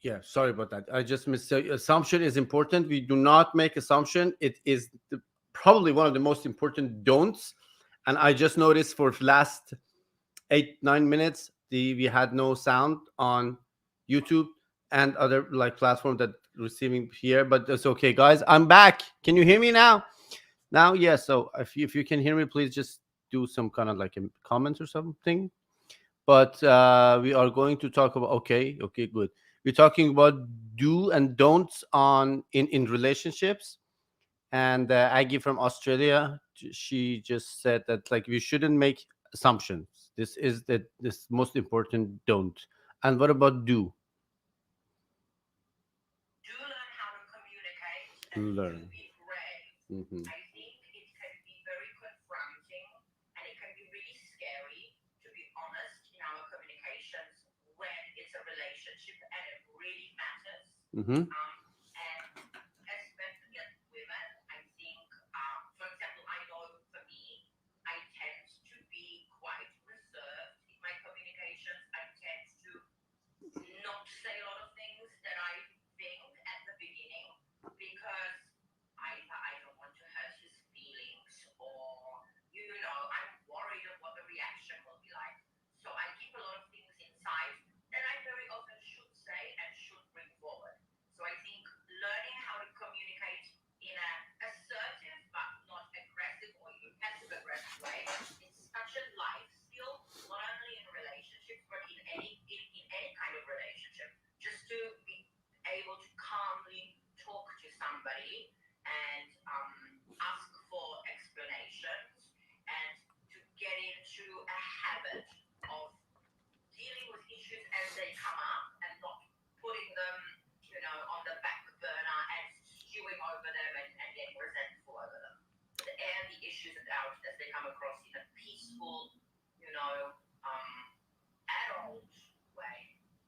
Yeah, sorry about that. I just missed. Assumption is important. We do not make assumption. It is probably one of the most important don'ts. And I just noticed for last 8-9 minutes, we had no sound on YouTube and other like platform that receiving here. But that's okay, guys. I'm back. Can you hear me now? Now, yes. Yeah, so if you can hear me, please just do some kind of like a comment or something. But we are going to talk about okay, good. We're talking about do and don'ts on in relationships. And Aggie from Australia, she just said that like we shouldn't make assumptions. This is this most important don't. And what about do? Learn. Hmm. Hmm.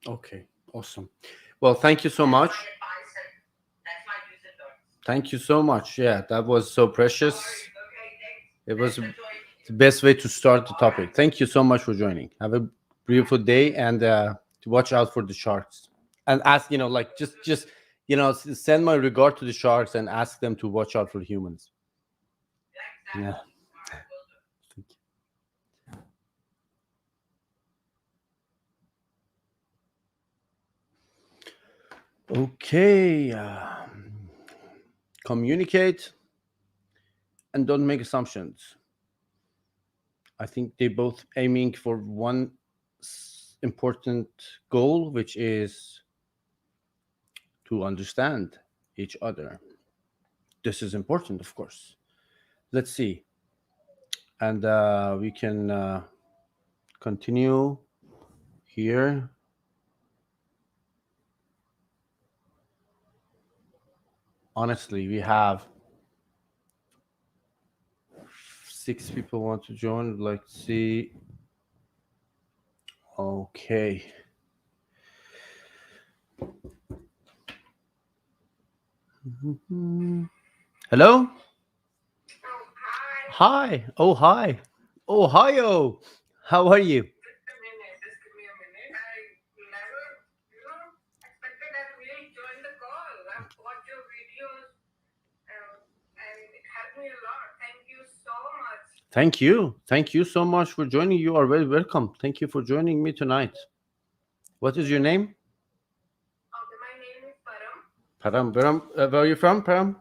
Okay, awesome. Well, thank you so much. Thank you so much. Yeah, that was so precious. It was the best way to start the topic. Thank you so much for joining. Have a beautiful day, and to watch out for the sharks. And ask, like just send my regard to the sharks and ask them to watch out for humans. Yeah. Thank you. Okay. Communicate and don't make assumptions. I think they both aiming for one important goal, which is to understand each other. This is important, of course. Let's see, and we can continue here. Honestly, we have 6 people want to join. Let's see. Okay. Hello. Hi. Oh, hi. Ohio. How are you? Thank you. Thank you so much for joining. You are very welcome. Thank you for joining me tonight. What is your name? Param. Param. Where are you from, Param?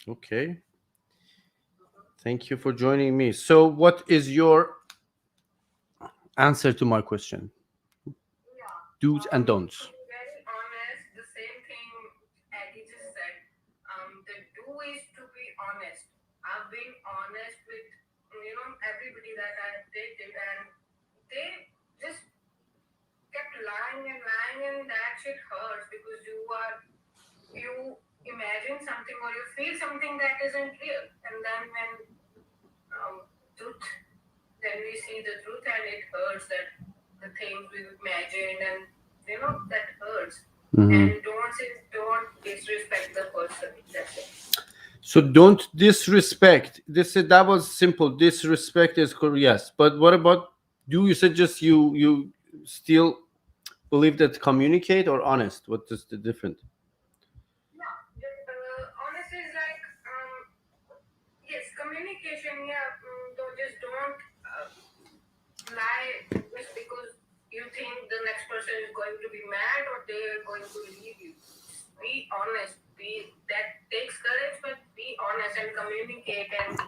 Okay. Thank you for joining me. So, what is your answer to my question? Do's and don'ts. Mhm. So don't disrespect. That was simple. Disrespect is correct. Yes, but what about you said just you still believe that communicate or honest? What is the difference? Yeah, honestly, is like yes, communication. Yeah, though just don't lie just because you think the next person is going to be mad or they are going to leave you. Just be honest. Be that takes courage, but be honest and communicate and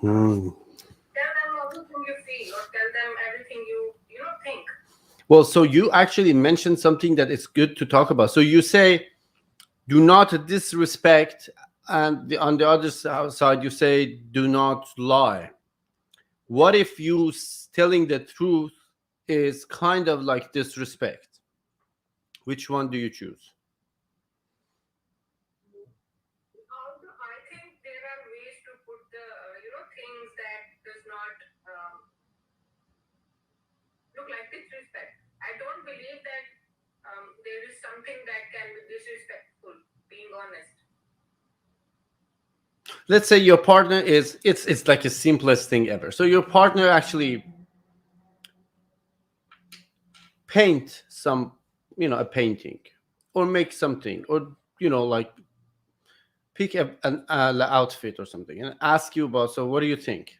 Hmm. tell them everything you feel or tell them everything you think. Well, so you actually mentioned something that is good to talk about. So you say do not disrespect, and on the other side you say do not lie. What if telling the truth is kind of like disrespect? Which one do you choose? I think there are ways to put the things that does not look like disrespect. I don't believe that there is something that can be disrespectful. Being honest. Let's say your partner is it's like the simplest thing ever. So your partner actually paint some, a painting, or make something, or like pick an outfit or something and ask you about, so what do you think?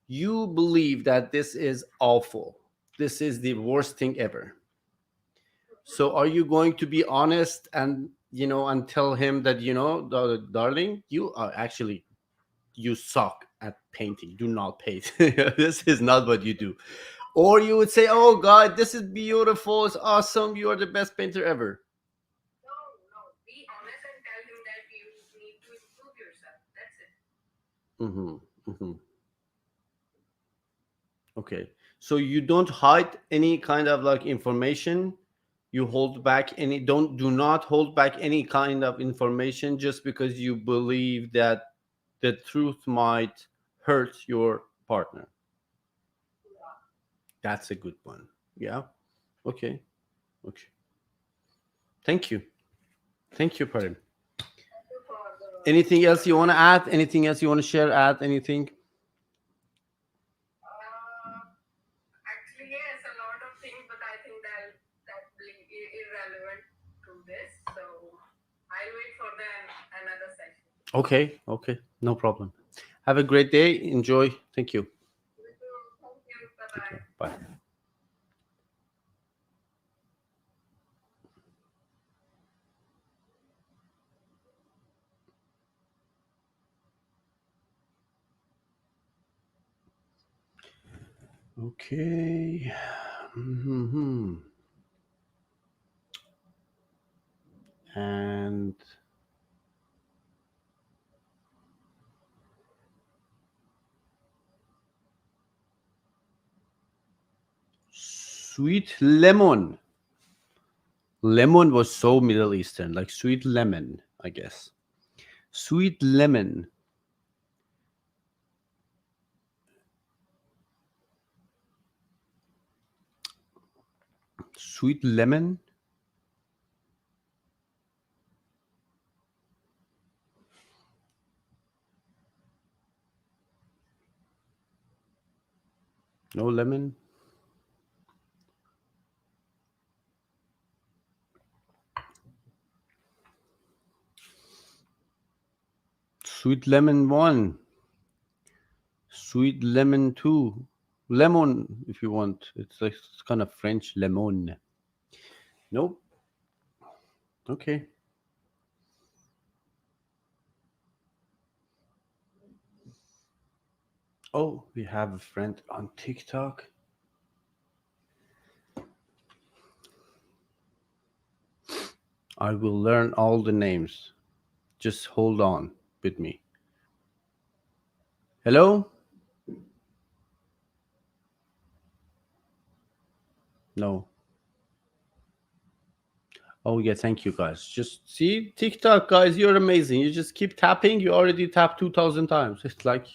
You believe that this is awful, this is the worst thing ever. So are you going to be honest and and tell him that, darling, you are actually, you suck at painting, do not paint. This is not what you do. Or you would say, oh god, this is beautiful, it's awesome, you are the best painter ever. No, no. Be honest and tell him that you need to improve yourself. That's it. Hmm. Hmm. Okay. So you don't hide any kind of like information. You hold back any, do not hold back any kind of information just because you believe that the truth might hurt your partner. Yeah. That's a good one. Yeah. Okay. Okay. Thank you. Thank you, Parim. Thank you for the Anything else you opportunity. want to add? Anything else you want to share? Add anything? Uh, Actually, yes, a lot of things, but I think that being irrelevant to this. So I'll wait for the another session. Okay. Okay. No problem. Have a great day. Enjoy. Thank you. You too. Thank you. Bye Take bye. care. Bye. Okay. Hmm. And sweet lemon. Lemon was so Middle Eastern, like sweet lemon, I guess. Sweet lemon. Sweet lemon? No lemon? Sweet lemon 1. Sweet lemon 2. Lemon, if you want. It's like it's kind of French lemon. Nope. Okay. Oh, we have a friend on TikTok. I will learn all the names. Just hold on with me. Hello? No. Oh yeah, thank you guys. Just see TikTok guys, you're amazing. You just keep tapping. You already tapped 2,000 times. It's like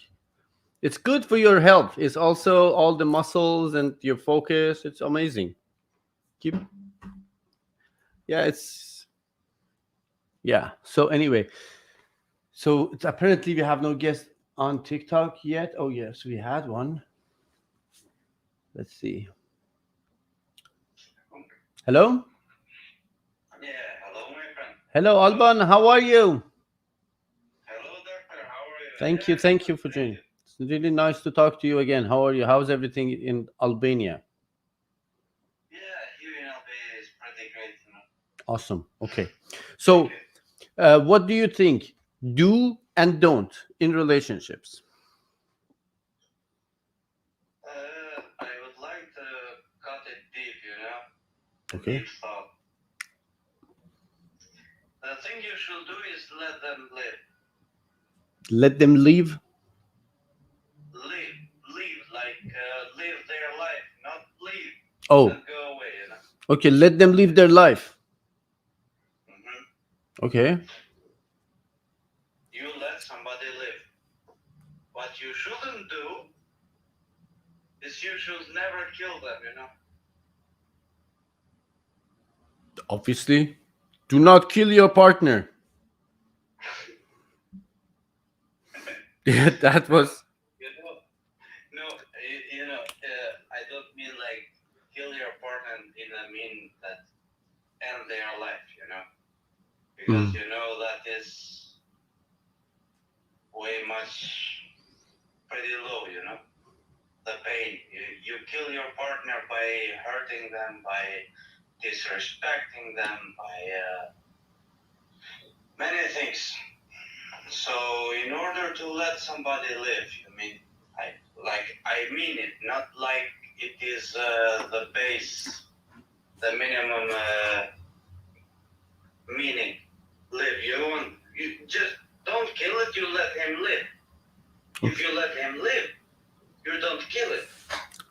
it's good for your health. It's also all the muscles and your focus. It's amazing. Keep yeah, it's yeah. So anyway, So it's apparently we have no guest on TikTok yet. Oh yes, we had one. Let's see. Hello. Yeah, hello, my friend. Hello, Alban. How are you? Hello, doctor. How are you? Thank you Good, for thank joining. you. It's really nice to talk to you again. How are you? How's everything in Albania? Yeah, here in Albania is pretty great. Awesome. Okay. Thank So, you. what do you think? Do and don't in relationships. I would like to cut it deep. The Okay. deep thought. The thing you should do is let them live. Let them leave. Live, live, like live their life, not leave Oh, and go away. okay. Let them live their life. Hmm. Okay. You let somebody live. What you shouldn't do is you should never kill them. Obviously, do not kill your partner. Yeah, that was. You know, no, I don't mean like kill your partner in a mean that end their life. Because that is way much pretty low. The pain. You kill your partner by hurting them, by disrespecting them, by many things. So in order to let somebody live, I mean it, not like it is the base, the minimum meaning. Live. You just don't kill it. You let him live. If you let him live, you don't kill it.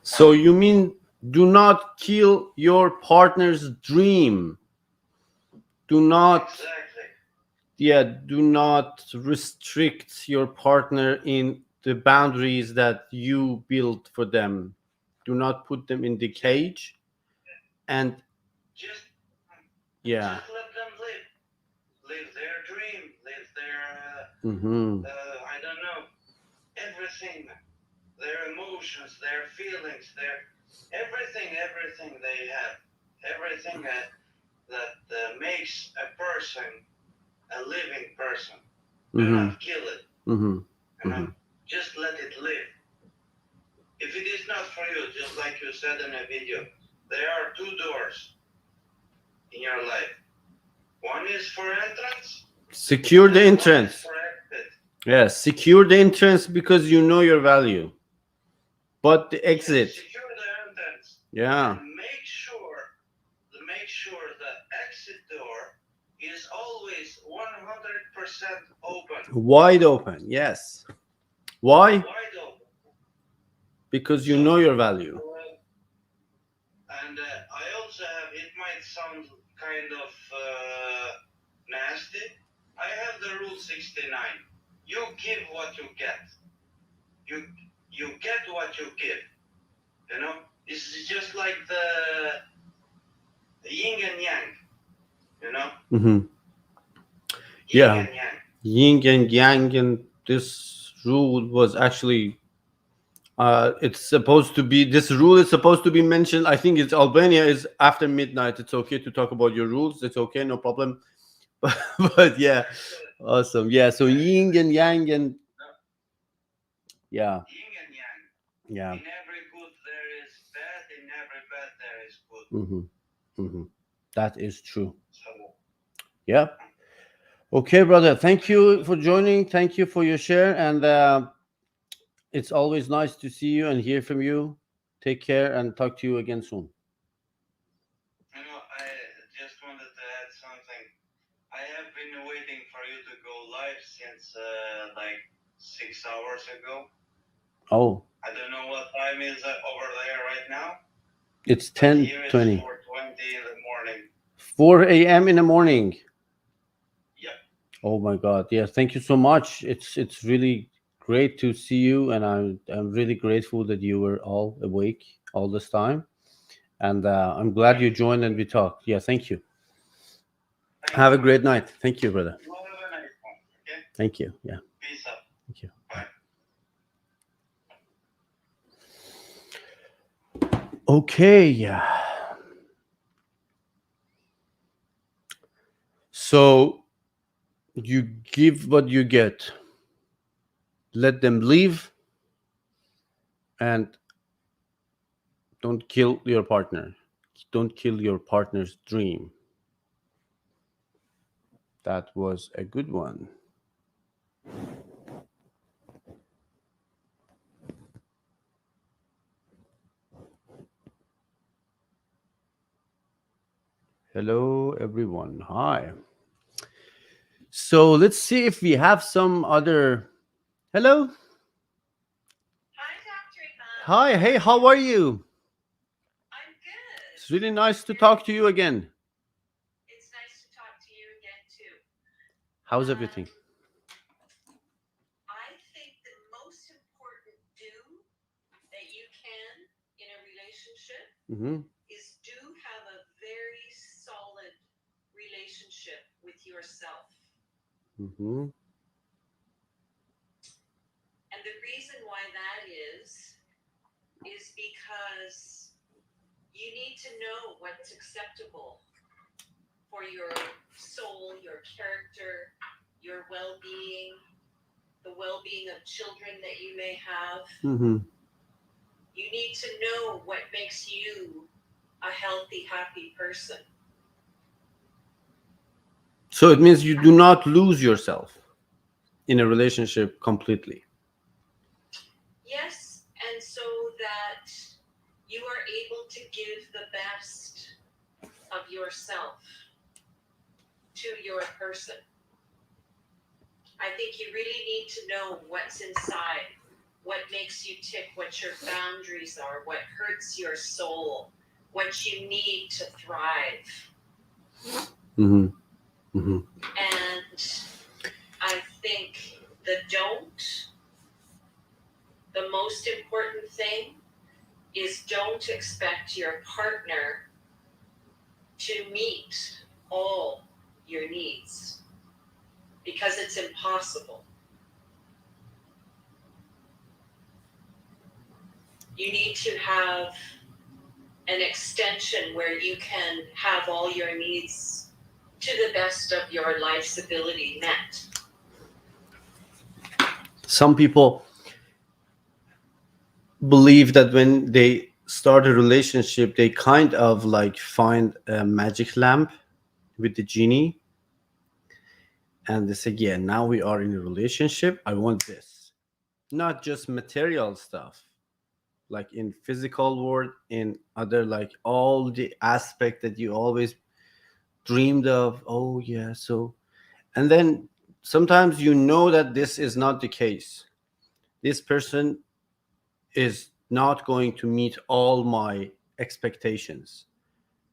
So you mean do not kill your partner's dream. Do not. Exactly. Yeah, do not restrict your partner in the boundaries that you built for them. Do not put them in the cage. And Just yeah. just let them live. Live their dream. Live their Mm-hmm. I don't know, everything. Their emotions, their feelings, everything they have, everything that makes a person a living person. Do Mm-hmm. not kill it. Mm-hmm. Just let it live. If it is not for you, just like you said in a video, there are two doors in your life. One is for entrance. Secure the and one is entrance. for exit. Yes, secure the entrance because you know your value. But the exit. Yes, secure the entrance. Yeah. And make sure the exit door is always 100% open. Wide open. Yes. Why? Wide open. Because you know your value. And I also have, it might sound kind of nasty. I have the rule 69. You give what you get. You get what you give. It's just like the yin and yang. Mm-hmm. Yin Yeah. and yang. Yin and yang, and this rule was actually it's supposed to be, this rule is supposed to be mentioned. I think it's Albania is after midnight. It's okay to talk about your rules. It's okay, no problem. But yeah, awesome. Yeah, so yin and yang, and yeah, Yin and yang. yeah. In every good there is bad. In every bad there is good. That is true. So Yeah. Okay, brother. Thank you for joining. Thank you for your share, and it's always nice to see you and hear from you. Take care and talk to you again soon. I just wanted to add something. I have been waiting for you to go live since like 6 hours ago. Oh, I don't know what time is over there right now. it's But here it's 10:20. 4:20 in the morning. 4 a.m. in the morning. Yep. Oh my God! Yeah, thank you so much. It's really great to see you, and I'm really grateful that you were all awake all this time, and I'm glad you joined and we talked. Yeah, thank you. Thank Have you, a great night. Thank you, brother. You have a nice one. Okay. Thank you. Yeah. Peace out. Thank you. Bye. Okay. Yeah. So you give what you get. Let them leave and don't kill your partner. Don't kill your partner's dream. That was a good one. Hello, everyone. Hi. So let's see if we have some other. Hello. Hi, Dr. Iman. Hi. Hey, how are you? I'm good. It's really nice to talk to you again. It's nice to talk to you again, too. How's everything? I think the most important do that you can in a relationship Mm-hmm. is do have a very solid relationship with yourself. Mm-hmm. And the reason why that is because you need to know what's acceptable for your soul, your character, your well-being, the well-being of children that you may have. Mm-hmm. You need to know what makes you a healthy, happy person. So it means you do not lose yourself in a relationship completely. Yes, and so that you are able to give the best of yourself to your person. I think you really need to know what's inside, what makes you tick, what your boundaries are, what hurts your soul, what you need to thrive. Mm-hmm. Mm-hmm. And I think the don't, the most important thing is don't expect your partner to meet all your needs because it's impossible. You need to have an extension where you can have all your needs to the best of your life's ability met. Some people believe that when they start a relationship, they kind of like find a magic lamp with the genie, and they say, "Yeah, now we are in a relationship. I want this." Not just material stuff, like in physical world, in other like all the aspect that you always dreamed of. Oh yeah, so and then sometimes you know that this is not the case. This person is not going to meet all my expectations.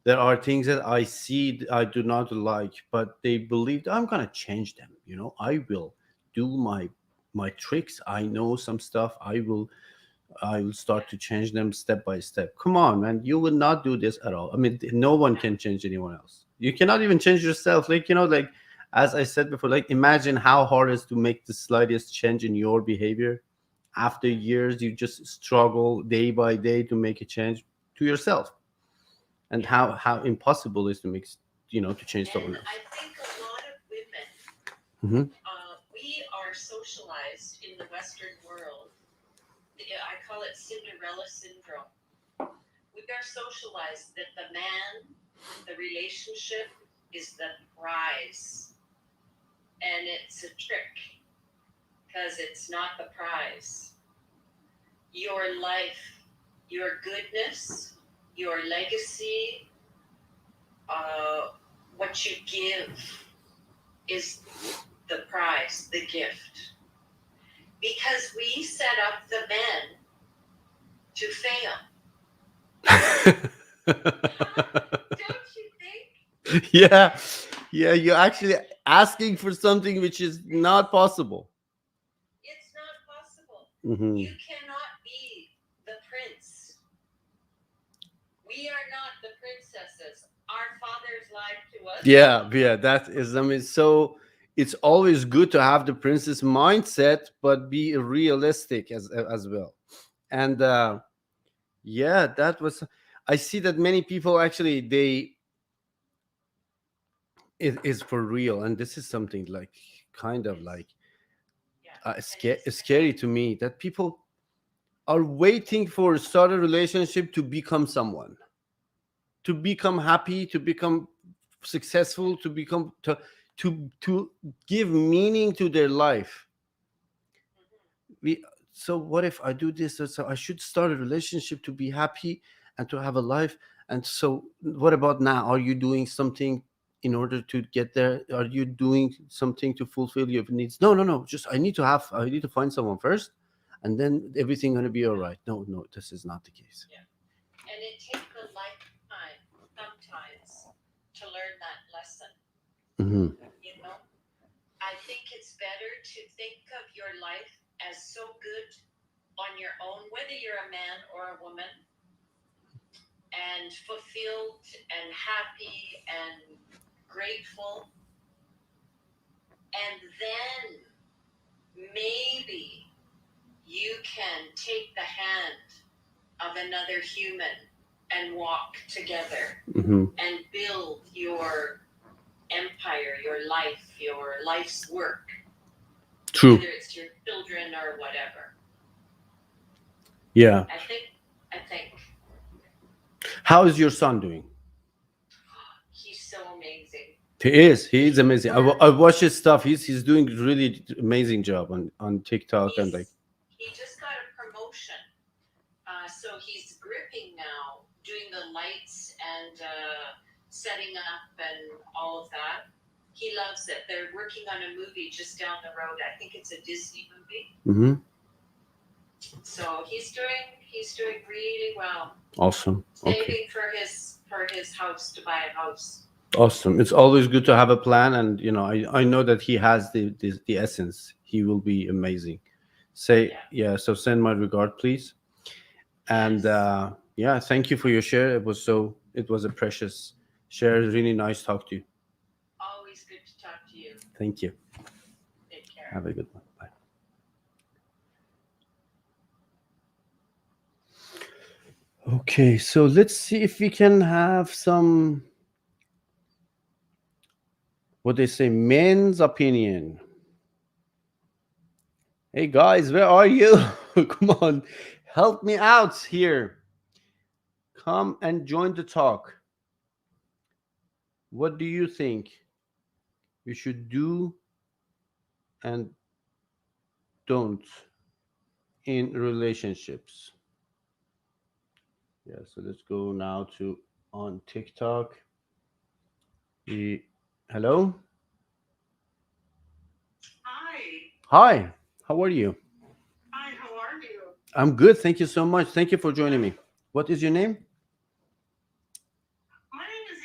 There are things that I see I do not like, but they believe I'm gonna change them. I will do my tricks. I know some stuff. I will start to change them step by step. Come on, man. You will not do this at all. I mean, no one can change anyone else. You cannot even change yourself. Like as I said before, like imagine how hard it is to make the slightest change in your behavior. After years, you just struggle day by day to make a change to yourself. And how impossible it is to make, to change someone And else. I think a lot of women, Mm-hmm. we are socialized in the Western world. I call it Cinderella syndrome. We are socialized that the man, the relationship is the prize. And it's a trick because it's not the prize. Your life, your goodness, your legacy, what you give is the prize, the gift. Because we set up the men to fail. Don't you think? Yeah, yeah, you're actually asking for something which is not possible. It's not possible. Hmm. You cannot be the prince. We are not the princesses. Our fathers lied to us. Yeah, yeah, that is, I mean, so it's always good to have the princess mindset, but be realistic as well. And yeah, that was. I see that many people actually they it is for real, and this is something like kind of like scary to me that people are waiting for start a relationship to become someone, to become happy, to become successful, to become to give meaning to their life. We So what if I do this? So I should start a relationship to be happy and to have a life. And so what about now? Are you doing something in order to get there? Are you doing something to fulfill your needs? No, no, no. Just I need to find someone first, and then everything gonna be all right. No, no, this is not the case. Yeah. And it takes a lifetime sometimes to learn that lesson. Hmm. You know, I think it's better to think of your life as so good on your own, whether you're a man or a woman, and fulfilled and happy and grateful. And then maybe you can take the hand of another human and walk together Hmm. and build your empire, your life's work, True. whether it's your children or whatever. Yeah. I think How is your son doing? he's so amazing. He is amazing. I watch his stuff. He's doing really amazing job on TikTok and like. He just got a promotion, so he's gripping now, doing the lights and setting up and all of that. He loves it. They're working on a movie just down the road. I think it's a Disney movie. Hmm. So he's doing really well. Awesome. Okay. Saving for his house, to buy a house. Awesome. It's always good to have a plan, and I know that he has the essence. He will be amazing. Say yeah. So send my regard, please. And Yes. yeah, thank you for your share. It was a precious share. Really nice talk to you. Always good to talk to you. Thank you. Take care. Have a good one. Bye. Okay, so let's see if we can have some, what they say, men's opinion. Hey guys, where are you? Come on, help me out here. Come and join the talk. What do you think you should do and don't in relationships? Yeah, so let's go now to on TikTok. Hello? Hi. Hi, how are you? Hi, how are you? I'm good. Thank you so much. Thank you for joining me. What is your name? My name is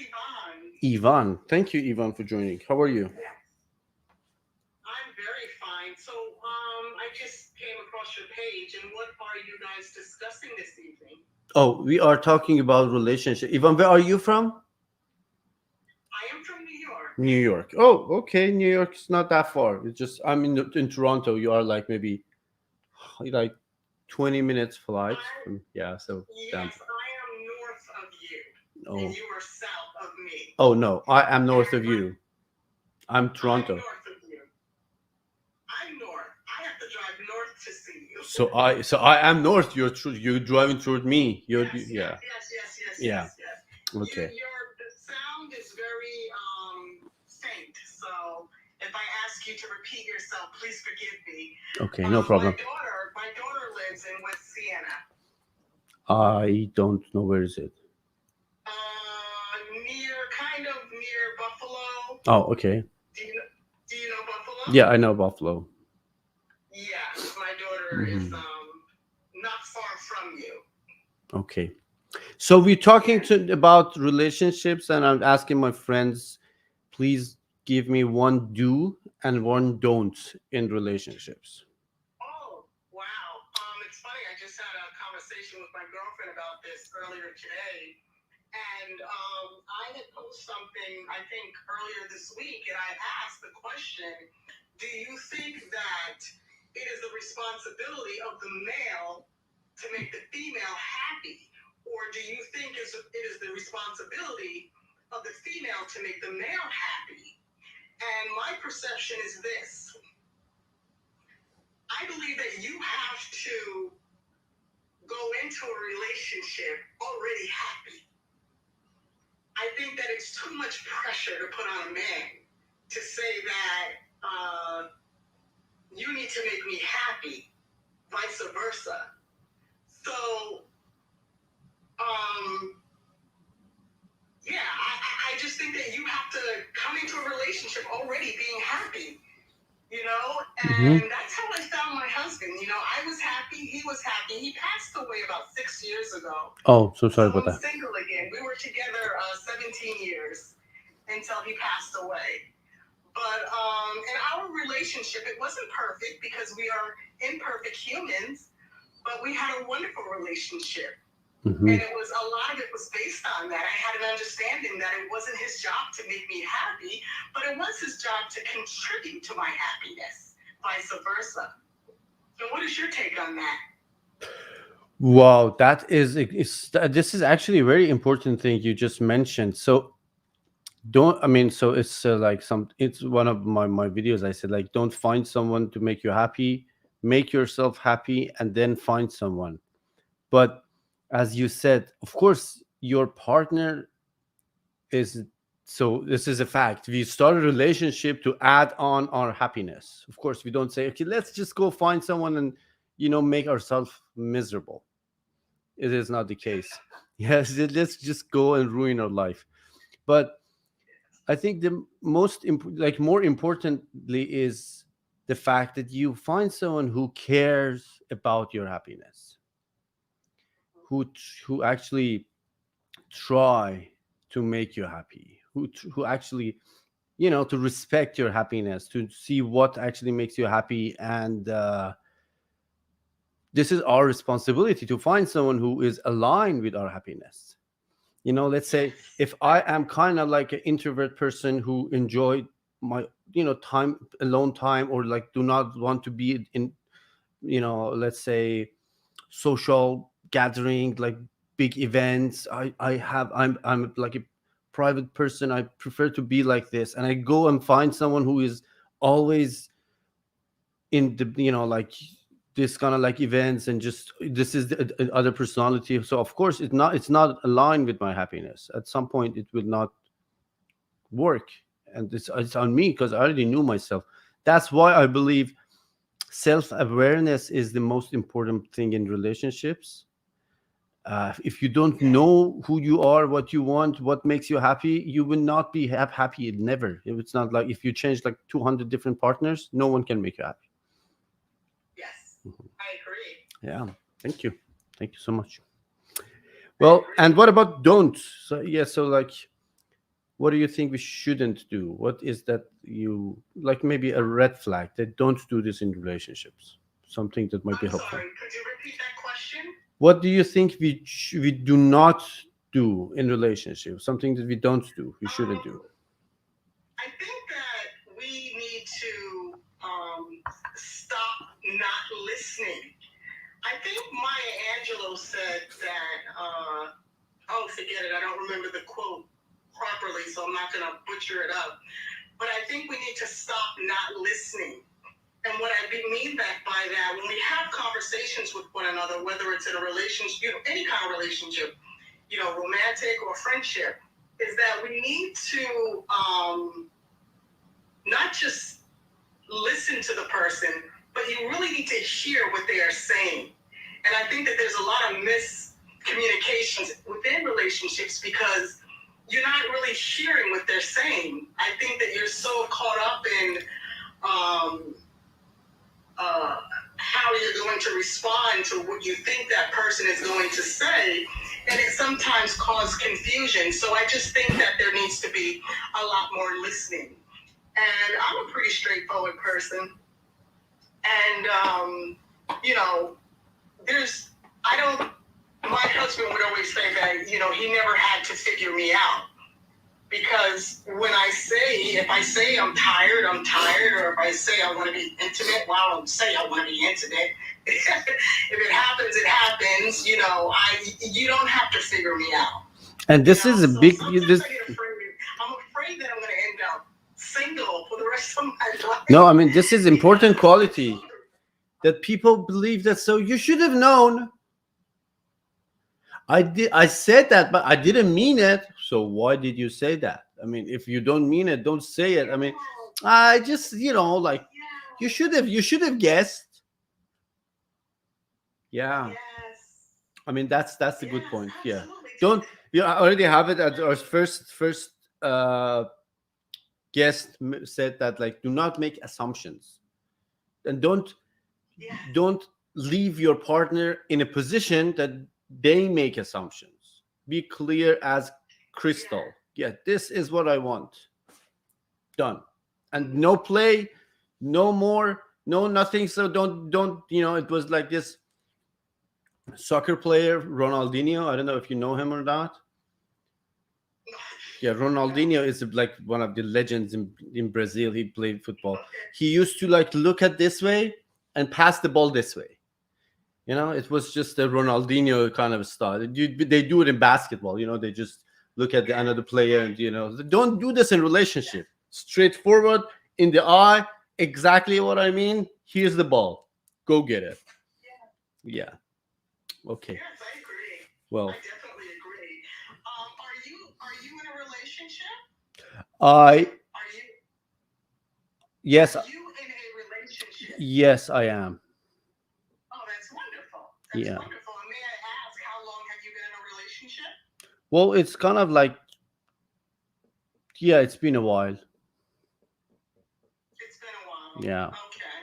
Yvonne. Ivan. Thank you, Ivan, for joining. How are you? I'm very fine. So, I just came across your page, and what are you guys discussing this evening? Oh, we are talking about relationship. Ivan, where are you from? I am from New York. New York. Oh, okay. New York's not that far. It's just I'm in Toronto. You are like maybe like 20 minutes flight from, yeah. So down. Yes, I am north of you, Oh. and you are south of me. Oh no, I am north of you. I'm I'm Toronto. north of you. I'm north. I have to drive north to see you. So I am north. You're driving toward me. You're Yes, yeah. yes. Yeah. Yes. Okay. The sound is very faint. So if I ask you to repeat yourself, please forgive me. Okay, no problem. My daughter lives in West Siena. I don't know where is it. Near Buffalo. Oh, okay. Do you know Buffalo? Yeah, I know Buffalo. Yes, my daughter is not far from you. Okay. So we're talking about relationships, and I'm asking my friends, please give me one do and one don't in relationships. Oh, wow. It's funny. I just had a conversation with my girlfriend about this earlier today, and I had posted something something, I think, earlier this week, and I asked the question, do you think that it is the responsibility of the male to make the female happy? Or do you think it is the responsibility of the female to make the male happy? And my perception is this. I believe that you have to go into a relationship already happy. I think that it's too much pressure to put on a man to say that you need to make me happy, vice versa. So, yeah, I just think that you have to come into a relationship already being happy, you know? And that's how I found my husband. You know, I was happy, he was happy. He passed away about 6 years ago. Oh, so sorry So about I'm that. single again. We were together 17 years until he passed away. But in our relationship, it wasn't perfect because we are imperfect humans, but we had a wonderful relationship. And it was a lot of it was based on that. I had an understanding that it wasn't his job to make me happy, but it was his job to contribute to my happiness, vice versa. So what is your take on that? Wow, that this is actually a very important thing you just mentioned. So don't, I mean, so it's like some, it's one of my videos. I said like, don't find someone to make you happy, make yourself happy, and then find someone. But as you said, of course, your partner is, so this is a fact. We start a relationship to add on our happiness. Of course, we don't say, okay, let's just go find someone and, make ourselves miserable. It is not the case. Yes, let's just go and ruin our life. But I think the like more importantly is the fact that you find someone who cares about your happiness, who actually try to make you happy, who actually, to respect your happiness, to see what actually makes you happy. And this is our responsibility to find someone who is aligned with our happiness. Let's say if I am kind of like an introvert person who enjoy my, time, alone time, or like do not want to be in, let's say, social gathering, like big events. I'm like a private person. I prefer to be like this, and I go and find someone who is always in the, like this kind of like events, and just this is the other personality. So of course it's not aligned with my happiness. At some point it will not work, and it's on me because I already knew myself. That's why I believe self-awareness is the most important thing in relationships. If you don't know who you are, what you want, what makes you happy, you will not be happy. Never. It's not like if you change like 200 different partners, no one can make you happy. Yes, I agree. Yeah, thank you. Thank you so much. Well, and what about don't? So yeah, so like, what do you think we shouldn't do? What is that you like? Maybe a red flag that don't do this in relationships. Something that might be I'm helpful. sorry, could you repeat that question? What do you think we do not do in relationships? Something that we don't do, we shouldn't do. I think that we need to stop not listening. I think Maya Angelou said that, oh, forget it, I don't remember the quote properly, so I'm not going to butcher it up. But I think we need to stop not listening. And what I mean by that, when we have conversations with one another, whether it's in a relationship, any kind of relationship, romantic or friendship, is that we need to not just listen to the person, but you really need to hear what they are saying. And I think that there's a lot of miscommunications within relationships because you're not really hearing what they're saying. I think that you're so caught up in how you're going to respond to what you think that person is going to say, and it sometimes causes confusion. So I just think that there needs to be a lot more listening. And I'm a pretty straightforward person. And, my husband would always say that, he never had to figure me out because because when I say, if I say I'm tired, or if I say I want to be intimate, well, I don't say I want to be intimate. If it happens, it happens. You don't have to figure me out. And this is a So big sometimes this I get afraid. I'm afraid that I'm going to end up single for the rest of my life. no, I mean, this is important quality that people believe that. So you should have known. I said that, but I didn't mean it. So why did you say that? I mean, if you don't mean it, don't say it. I mean, I just, like, you should have guessed. Yeah. Yes. I mean, that's the good Yes, point. Yeah. absolutely. Don't you already have it as our first uh guest said that, like, do not make assumptions, and Yeah. don't leave your partner in a position that they make assumptions. Be clear as crystal. Yeah, this is what I want. Done. And no play, no more, no nothing. So don't it was like this soccer player Ronaldinho. I don't know if you know him or not. Yeah, Ronaldinho is like one of the legends in Brazil. He played football. He used to, like, look at this way and pass the ball this way. It was just a Ronaldinho kind of style. They do it in basketball. They just look at the another player, and don't do this in relationship. Straightforward, in the eye, exactly what I mean. Here's the ball. Go get it. Yeah. Okay. Yes, I agree. Well, I definitely agree. Are you in a relationship? I Are you yes, are you in a relationship? yes, I am. Oh, that's wonderful. That's Yeah. wonderful. And may I ask, how long have you been in a relationship? Well, it's kind of like, yeah, it's been a while. It's been a while. Yeah. Okay.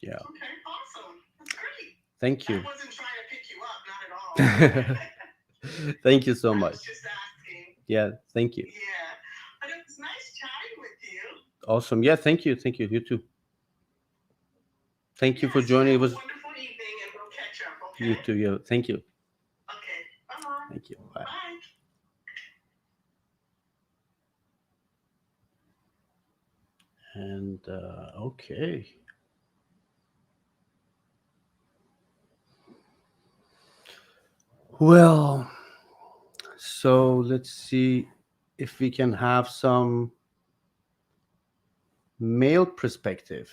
Yeah. Okay. Awesome. That's great. Thank I you. wasn't trying to pick you up, not at all. Thank you so I much. was just asking. Yeah, thank you. Yeah. But it was nice chatting with you. Awesome. Yeah, thank you. Thank you. You too. Thank you for Yes, joining. It have a was wonderful evening, and we'll catch up. Okay. you too. Yeah, thank you. Okay. Bye-bye. Thank you. Bye. Bye. And okay. Well, so let's see if we can have some male perspective.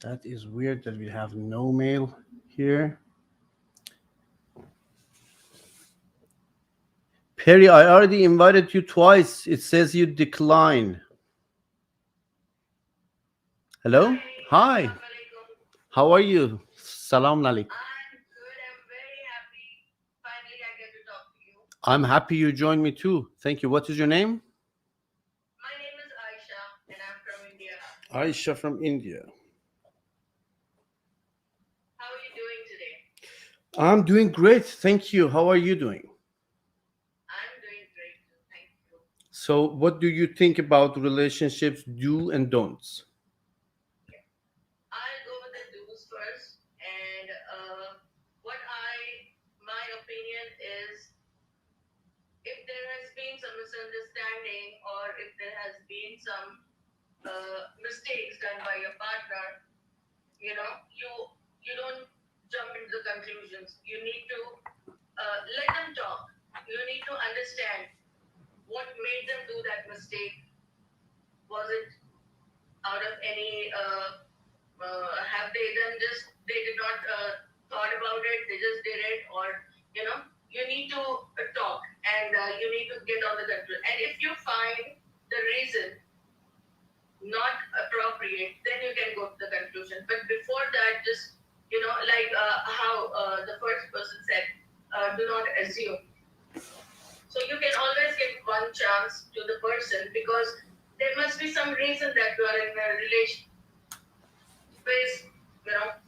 That is weird that we have no male here. Perry, I already invited you twice. It says you decline. Hello? Hi. Assalamu alaikum. How are you? Salam alaikum. I'm good. I'm very happy. Finally, I get to talk to you. I'm happy you joined me too. Thank you. What is your name? My name is Aisha, and I'm from India. Aisha from India. How are you doing today? I'm doing great. Thank you. How are you doing? I'm doing great too. Thank you. So, what do you think about relationships, do and don'ts? I'll go with the do's first. And my opinion is, if there has been some misunderstanding, or if there has been some mistakes done by your partner, you don't jump into the conclusions. You need to let them talk. You need to understand what made them do that mistake. Was it out of any have they done just they did not thought about it, they just did it, or you need to talk, and you need to get on the conclusion. And if you find the reason not appropriate, then you can go to the conclusion. But before that, just like how the first person said, do not assume. So you can always give one chance to the person, because there must be some reason that you are in a relation. Please,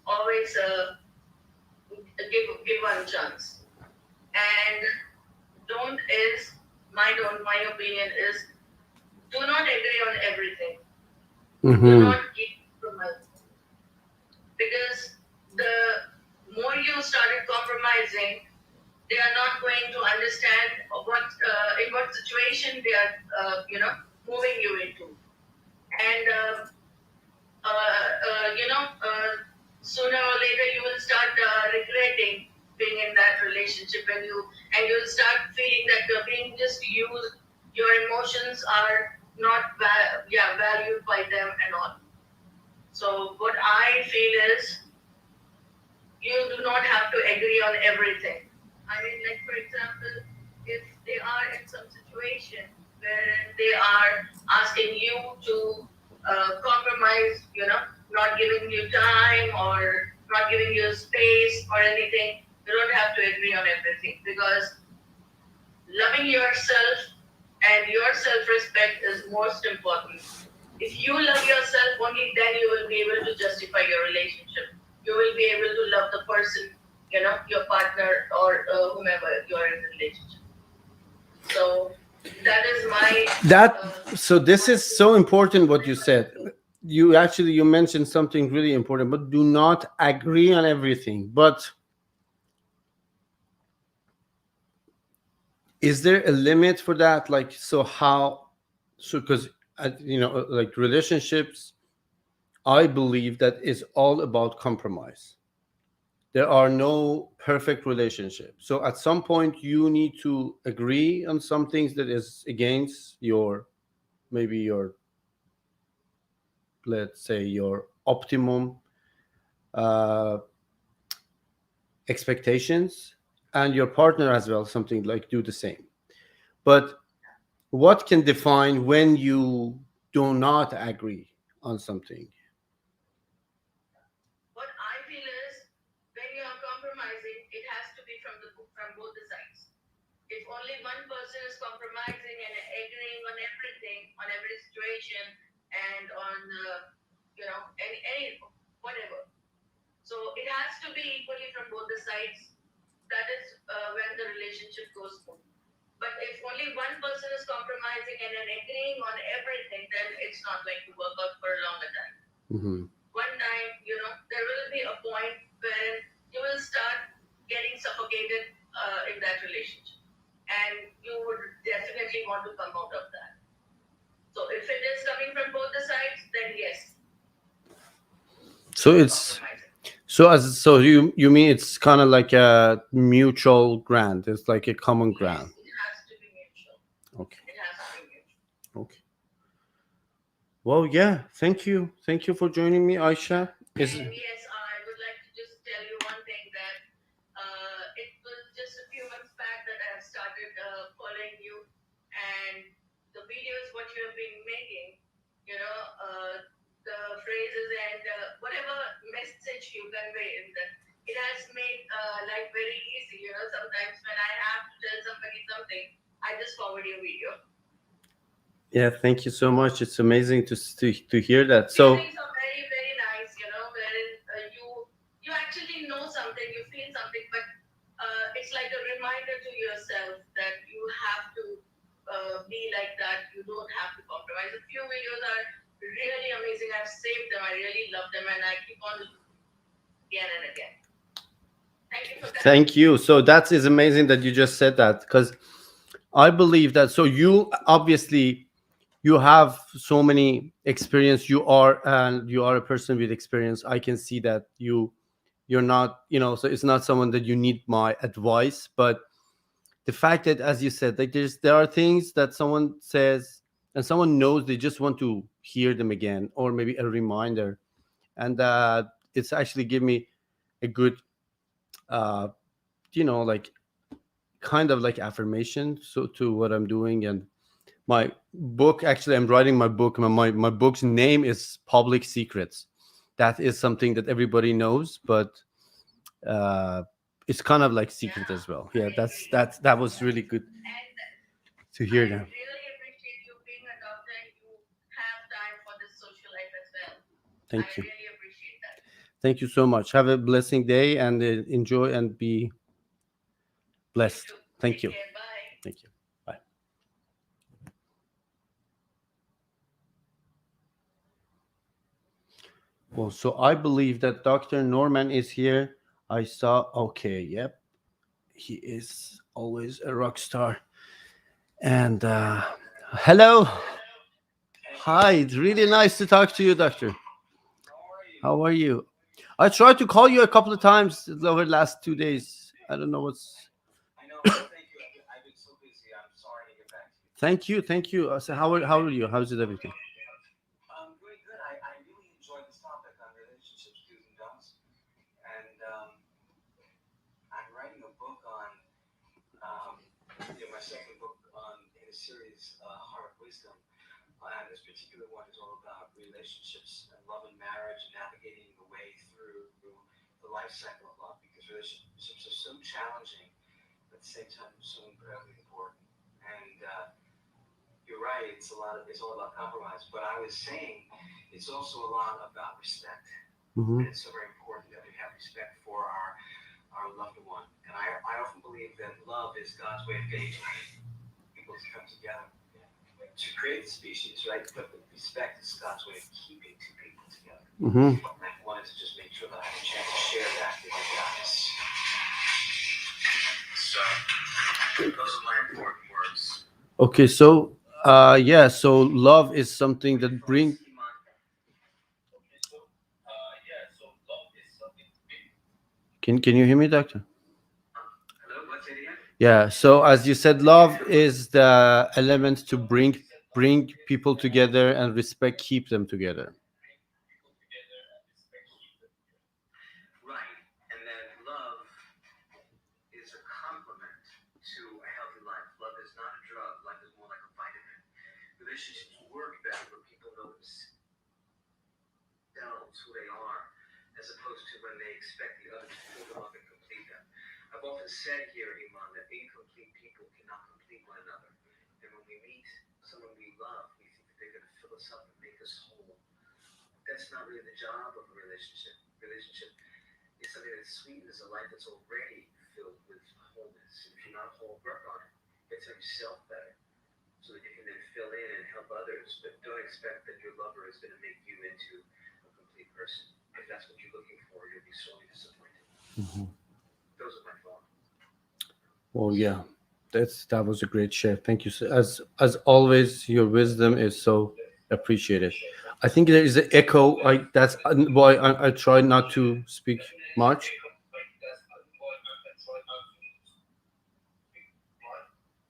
always give one chance. And don't is my opinion is, do not agree on everything. Do Mm-hmm. not keep compromise, because the more you started compromising, they are not going to understand what in what situation they are moving you into. And sooner or later you will start regretting being in that relationship, and you'll start feeling that you're being just used. Your emotions are not valued by them and all. So what I feel is, you do not have to agree on everything. I mean, like, for example, if they are in some situation wherein they are asking you to compromise, not giving you time or not giving you space or anything, you don't have to agree on everything, because loving yourself and your self respect is most important. If you love yourself, only then you will be able to justify your relationship. You will be able to love the person, your partner, or whomever you are in the relationship. So that is my That so this is so important what you said. You mentioned something really important, but do not agree on everything. But is there a limit for that? Like, so how? So because like relationships, I believe that is all about compromise. There are no perfect relationships. So at some point, you need to agree on some things that is against your, maybe your, let's say, your optimum uh, expectations, and your partner as well, something like do the same. But what can define when you do not agree on something? what I feel is, when you are compromising, it has to be from both the sides. If only one person is compromising and agreeing on everything, on every situation, and on any whatever, so it has to be equally from both the sides. That is when the relationship goes smooth. But if only one person is compromising and then agreeing on everything, then it's not going to work out for a longer time. Hmm. One time, there will be a point where you will start getting suffocated in that relationship, and you would definitely want to come out of that. So if it is coming from both the sides, then yes, So it's compromising. so you mean it's kind of like a mutual ground. It's like a common Yes, ground. it has to be mutual. Okay. It has to be mutual. Okay. Well, yeah. Thank you for joining me, Aisha. Is And yes, I would like to just tell you one thing, that it was just a few months back that I have started following you, and the videos what you have been making, the phrases and whatever message you convey in that, it has made life very easy. Sometimes when I have to tell somebody something, I just forward your video. Yeah, thank you so much. It's amazing to hear that. These So things are very, very nice, wherein you actually know something, you feel something, but it's like a reminder to yourself that you have to be like that. You don't have to compromise. A few videos are really amazing. I've saved them. I really love them, and I keep on again and again. Thank you for that. thank you. So that is amazing that you just said that, because I believe that. So you obviously you have so many experience. You are a person with experience. I can see that you're not, so it's not someone that you need my advice. But the fact that, as you said, like there are things that someone says and someone knows, they just want to hear them again, or maybe a reminder. And it's actually give me a good uh like kind of like affirmation so to what I'm doing. And my book, actually, I'm writing my book. My book's name is Public Secrets. That is something that everybody knows, but uh it's kind of like secret Yeah, as well. I Yeah, agree. that was really good And to I hear that. really appreciate you being a doctor and you have time for this social life as well. I Thank you. really appreciate that. Thank you so much. Have a blessing day, and enjoy and be You blessed. too. Thank Take you. care. Bye. Thank you. Bye. Well, so I believe that Dr. Norman is here. I saw, okay, yep, he is always a rock star. And hello, hi, it's really nice to talk to you, Doctor. How are you? I tried to call you a couple of times over the last 2 days. I don't know what's. I know. Thank you. I've been so busy. I'm sorry to get back to you. Thank you, thank you. So how are you? How's it everything? I'm doing good. I really enjoyed this topic on relationships, do's and don'ts. And I'm writing a book on, um, my second book on in a series, Heart of Wisdom. And this particular one is all about relationships and love and marriage and navigating the way through the life cycle of love because relationships are so challenging, but at the same time so incredibly important. And you're right. It's all about compromise. But I was saying, it's also a lot about respect, Mm-hmm. and it's so very important that we have respect for our loved one. And I often believe that love is God's way of getting people to come together to create the species, right? But respect is God's way of keeping two people together. Mm-hmm. And I wanted to just make sure that I had a chance to share that with you guys. So those are my important words. Okay, so yeah, so love is something that bring. Can you hear me, Doctor? Hello, what's it again? Yeah. So as you said, love is the element to bring people together, and respect keep them together. Right. And then love is a complement to a healthy life. Love is not a drug. Life is more like a vitamin. Relationships work better when people know themselves who they are, as opposed to when they expect the other to fill them up and complete them. I've often said here, Iman, that incomplete people cannot complete one another. And when we meet someone we love, we think that they're going to fill us up and make us whole. That's not really the job of a relationship. Relationship is something that sweetens a life that's already filled with wholeness. And if you're not whole, work on it. Get to know yourself better so that you can then fill in and help others. But don't expect that your lover is going to make you into a complete person. If that's what you're looking for, you'll be sorely disappointed. Mhm. Those are my thoughts. Well, yeah, that was a great share. Thank you. As always, your wisdom is so appreciated. I think there is an echo. That's why I try not to speak much.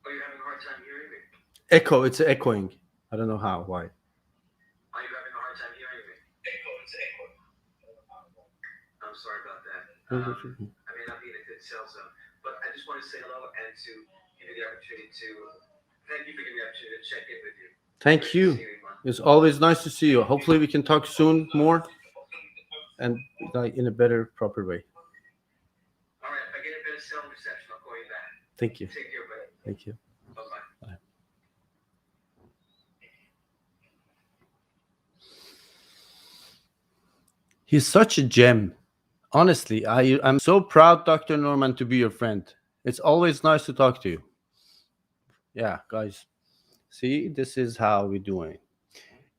Oh, you're having a hard time hearing me? Echo. It's echoing. I don't know how. Why? Are you having a hard time hearing me? I'm sorry about that. I may not be in a good cell zone, but I just want to say hello and to give you the opportunity to thank you for giving me the opportunity to check in with you. Thank Great to you. see you, Iman. It's always nice to see you. Hopefully, we can talk soon more and like in a better, proper way. All right, if I get a better cell reception, I'll call you back. Thank you. Take care, buddy. Thank you. Bye-bye. He's such a gem. Honestly, I'm so proud, Dr. Norman, to be your friend. It's always nice to talk to you. Yeah, guys. See, this is how we're doing.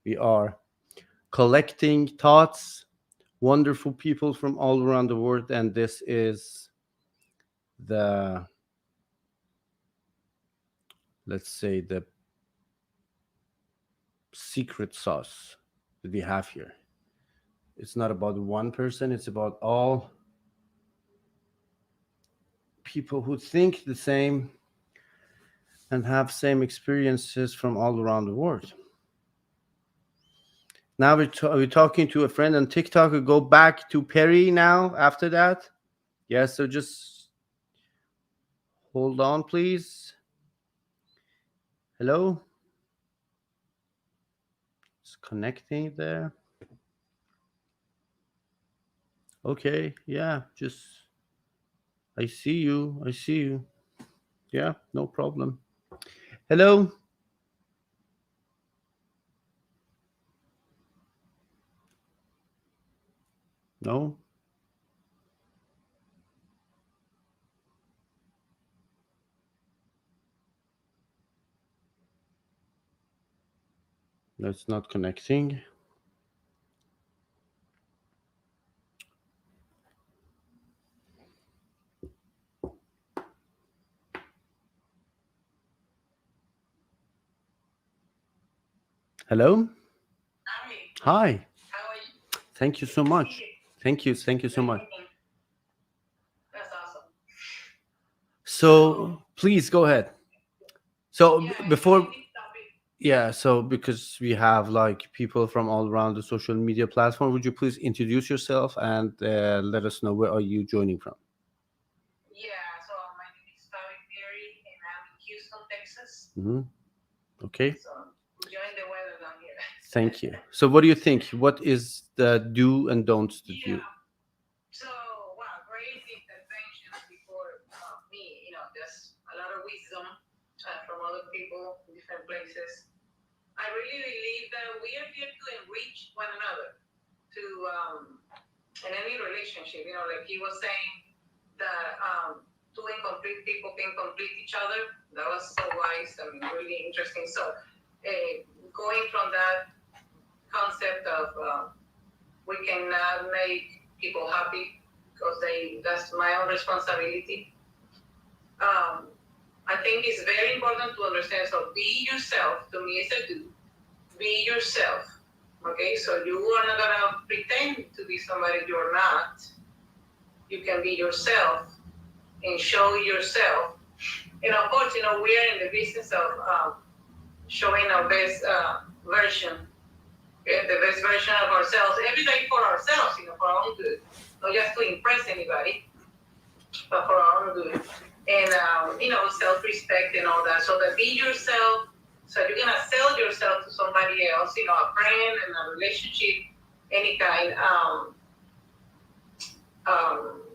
We are collecting thoughts, wonderful people from all around the world, and this is the, let's say, the secret sauce that we have here. It's not about one person, it's about all people who think the same and have same experiences from all around the world. Now we're talking to a friend on TikTok. We go back to Perry now after that. Yeah, so just hold on, please. Hello? It's connecting there. Okay, yeah, just I see you. I see you. Yeah, no problem. Hello? No? That's not connecting. Hello. Hi, Hi. how are you? Thank you so Good to see much. you. Thank you. Thank you so much. That's awesome. So, So please go ahead. So yeah, before, enjoying this topic. yeah. So because we have like people from all around the social media platform, would you please introduce yourself and let us know where are you joining from? Yeah, so my name is Fabi Perry, and I'm in Houston, Texas. Hmm. Okay. So, enjoying the weather down here. Thank you. So what do you think? What is the do and don'ts that you? Yeah. So, wow, great interventions before me. Just a lot of wisdom from other people in different places. I really believe that we are here to enrich one another, to in any relationship. Like he was saying that two incomplete people can complete each other. That was so wise and really interesting. So, going from that concept of we cannot make people happy because that's my own responsibility. Um, I think it's very important to understand. So be yourself. To me, it's a do. Be yourself. Okay, so you are not gonna pretend to be somebody you're not. You can be yourself and show yourself. And of course, we are in the business of showing our best version, okay? The best version of ourselves every day for ourselves, for our own good, not just to impress anybody, but for our own good. And self-respect and all that. So that be yourself. So you're gonna sell yourself to somebody else, a friend and a relationship, any kind,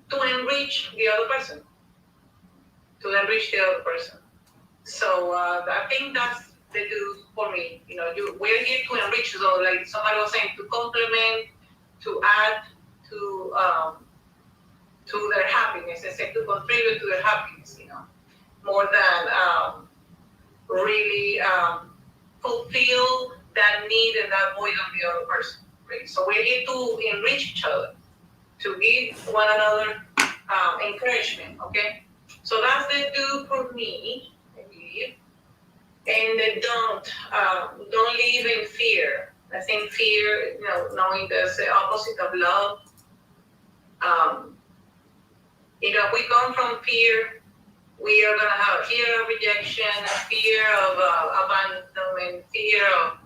to enrich the other person, So I think that's the do for me. We're here to enrich. So like somebody was saying, to complement, to add to um, to their happiness, and say to contribute to their happiness. More than really fulfill that need and that void on the other person. Right? So we're here to enrich each other, to give one another encouragement. Okay, so that's the do for me, I believe. And then don't live in fear. I think fear, knowing that's the opposite of love. Um, we come from fear. We are gonna have fear of rejection, fear of abandonment, fear of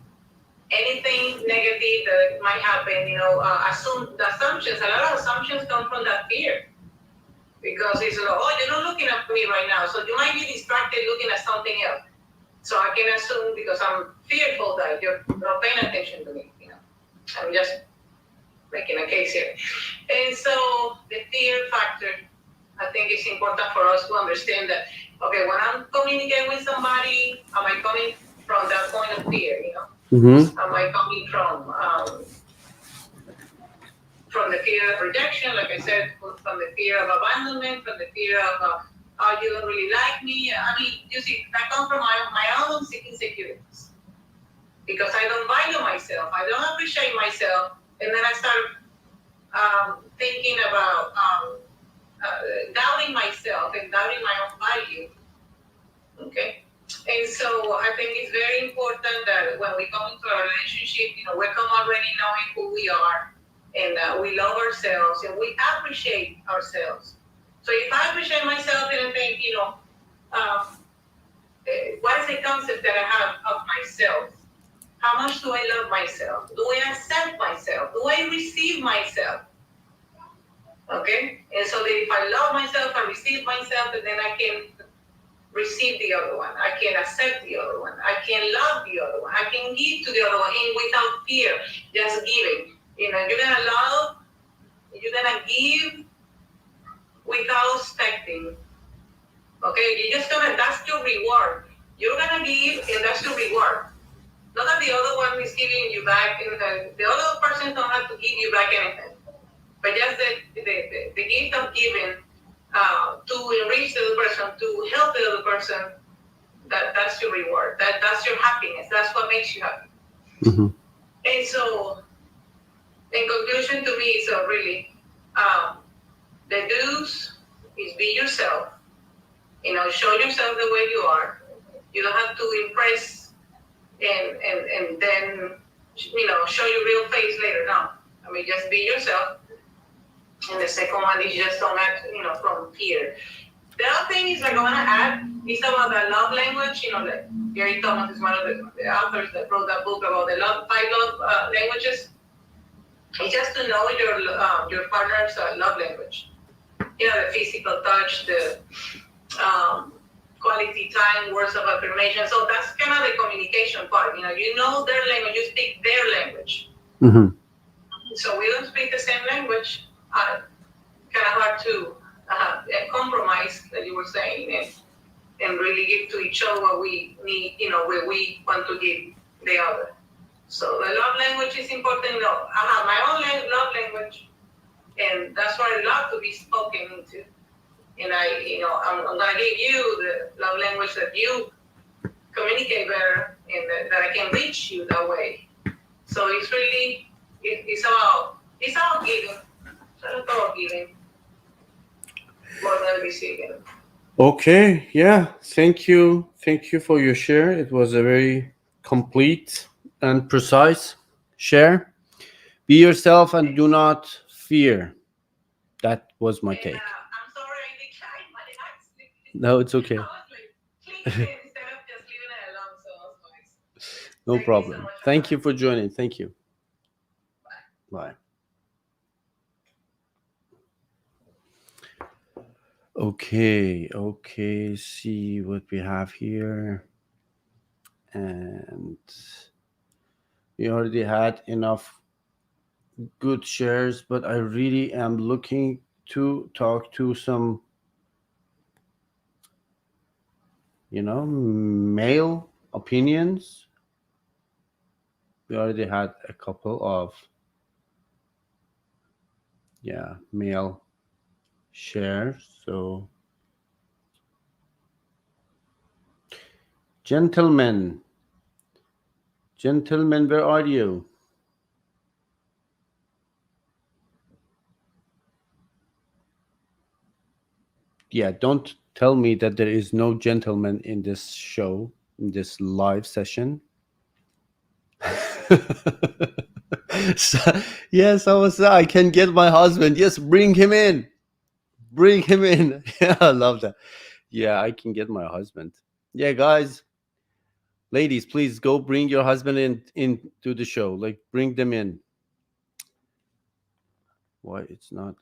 anything negative that might happen. The assumptions. A lot of assumptions come from that fear, because it's like, oh, you're not looking at me right now, so you might be distracted looking at something else. So I can assume, because I'm fearful, that you're not paying attention to me. I'm just making a case here. And so the fear factor, I think it's important for us to understand that, okay, when I'm communicating with somebody, am I coming from that point of fear? Mm-hmm. Am I coming from the fear of rejection, like I said, from the fear of abandonment, from the fear of, oh, you don't really like me? I mean, you see, I come from my own insecurities, because I don't value myself, I don't appreciate myself, and then I start thinking about doubting myself and doubting my own value. Okay, and so I think it's very important that when we come into a relationship, we come already knowing who we are, and we love ourselves and we appreciate ourselves. So if I appreciate myself and I think, what is the concept that I have of myself? How much do I love myself? Do I accept myself? Do I receive myself? Okay, and so that if I love myself, I receive myself, and then I can receive the other one. I can accept the other one. I can love the other one. I can give to the other one, and without fear, just giving. You're gonna love, you're gonna give without expecting. Okay, you're just gonna, that's your reward. You're gonna give, and that's your reward. Not that the other one is giving you back, and the other person don't have to give you back anything. But just the gift of giving to enrich the other person, to help the other person, that's your reward. That's your happiness. That's what makes you happy. Mm-hmm. And so, in conclusion, to me, so really, the do's is be yourself. Show yourself the way you are. You don't have to impress and then show your real face later. No, I mean just be yourself. And the second one is just don't act, from fear. The other thing is like I want to add is about the love language. Like Gary Thomas is one of the authors that wrote that book about the five love languages. It's just to know your partner's love language. The physical touch, the quality time, words of affirmation. So that's kind of the communication part. You know their language, you speak their language. Mm-hmm. So we don't speak the same language. Kind of hard to compromise, that you were saying, and really give to each other what we need, what we want to give the other. So the love language is important. I have my own love language, and that's what I love to be spoken into. And I'm gonna give you the love language that you communicate better, and that I can reach you that way. So it's really it's about giving. It's about giving more than receiving. Okay, yeah. Thank you. Thank you for your share. It was a very complete and precise share. Be yourself and do not fear. That was my And take. I'm sorry I declined my accent. No, it's I okay. was like clicking it instead of just leaving it alone. So I was nice. No Thank you so problem. much. Thank you for joining. Thank you. Bye. Okay. See what we have here. And we already had enough good shares, but I really am looking to talk to some, male opinions. We already had a couple of, male shares. So, gentlemen, where are you? Yeah, don't tell me that there is no gentleman in this show, in this live session. So, yes, I can get my husband. Yes, bring him in. Bring him in. Yeah, I love that. Yeah, I can get my husband. Yeah, guys, ladies, please go bring your husband into the show. Like, bring them in. Why it's not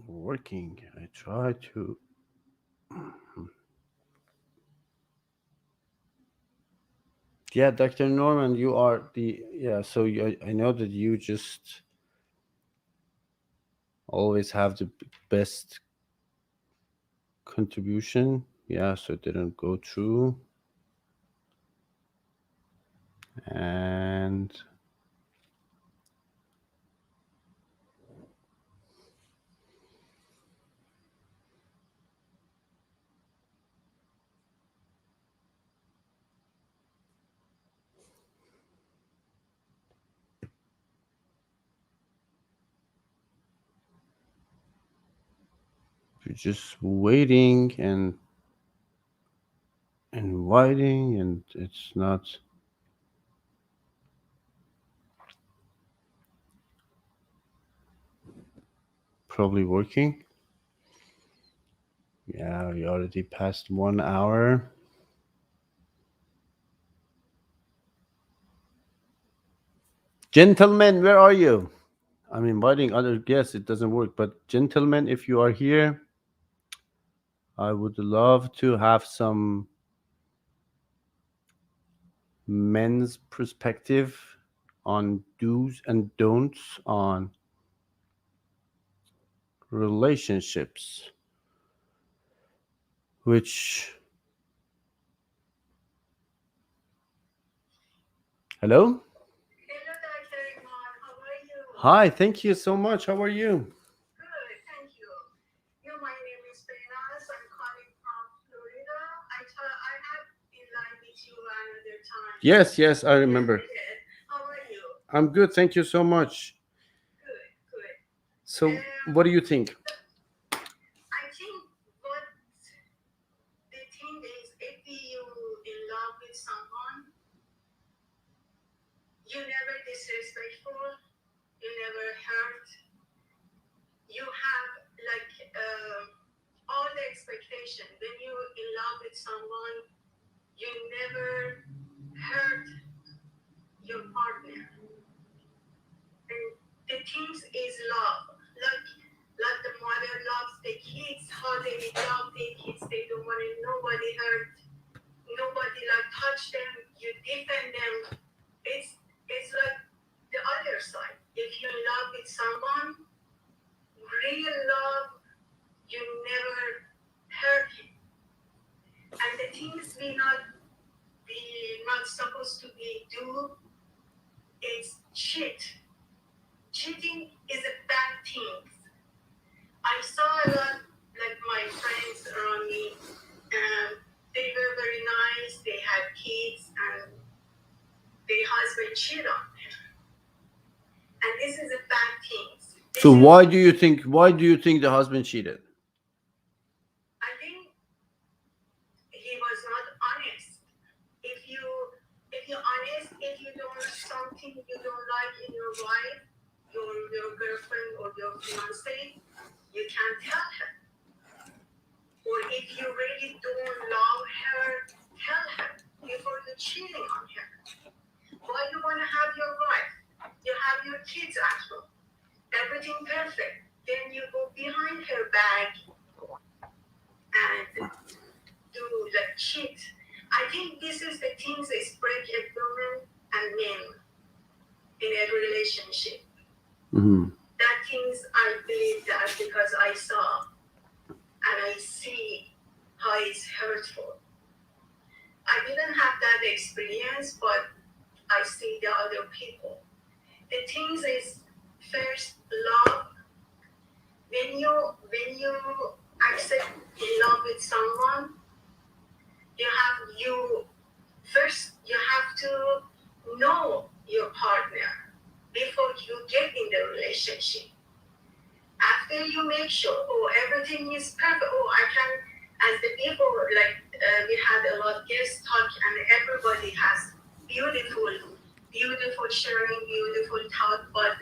working? I try to. Yeah, Dr. Norman, you are the So I know that you just always have the best contribution. Yeah, so it didn't go through. And we're just waiting and waiting, and it's not probably working. Yeah, we already passed 1 hour. Gentlemen, where are you? I'm inviting other guests. It doesn't work. But gentlemen, if you are here, I would love to have some men's perspective on do's and don'ts on relationships, which, hello? Hello, Dr. Iman. How are you? Hi, thank you so much. How are you? Good, thank you. My name is Benas. I'm calling from Florida. I thought I had been live with you another time. Yes, I remember. Yes, we did. How are you? I'm good. Thank you so much. Good. So, what do you think? I think what the thing is, if you in love with someone, You never disrespectful. You never hurt. You have like all the expectation. When you're in love with someone, you never hurt your partner. And the things is love. Like the mother loves the kids, how they love the kids, they don't want nobody hurt, nobody like touch them, you defend them. It's like the other side. If you love with someone, real love, you never hurt him. And the things we not supposed to be do is cheat. Cheating is a bad thing. I saw a lot like my friends around me, they were very nice, they had kids, and their husband cheated on them. And this is a bad thing. So why do you think the husband cheated? I think he was not honest. If you're honest, if you don't something you don't like in your wife, your girlfriend or your fiance, you can tell her. Or if you really don't love her, tell her before you're cheating on her. Why you want to have your wife? You have your kids at home. Everything perfect. Then you go behind her back and do like cheat. I think this is the things that break a woman and men in a relationship. Mm-hmm. That things I believe that because I saw and I see how it's hurtful. I didn't have that experience, but I see the other people. The things is first love. When you accept in love with someone, you first you have to know your partner before you get in the relationship. After you make sure, oh, everything is perfect. Oh, I can, as the people like we had a lot of guest talk, and everybody has beautiful sharing, beautiful thought. But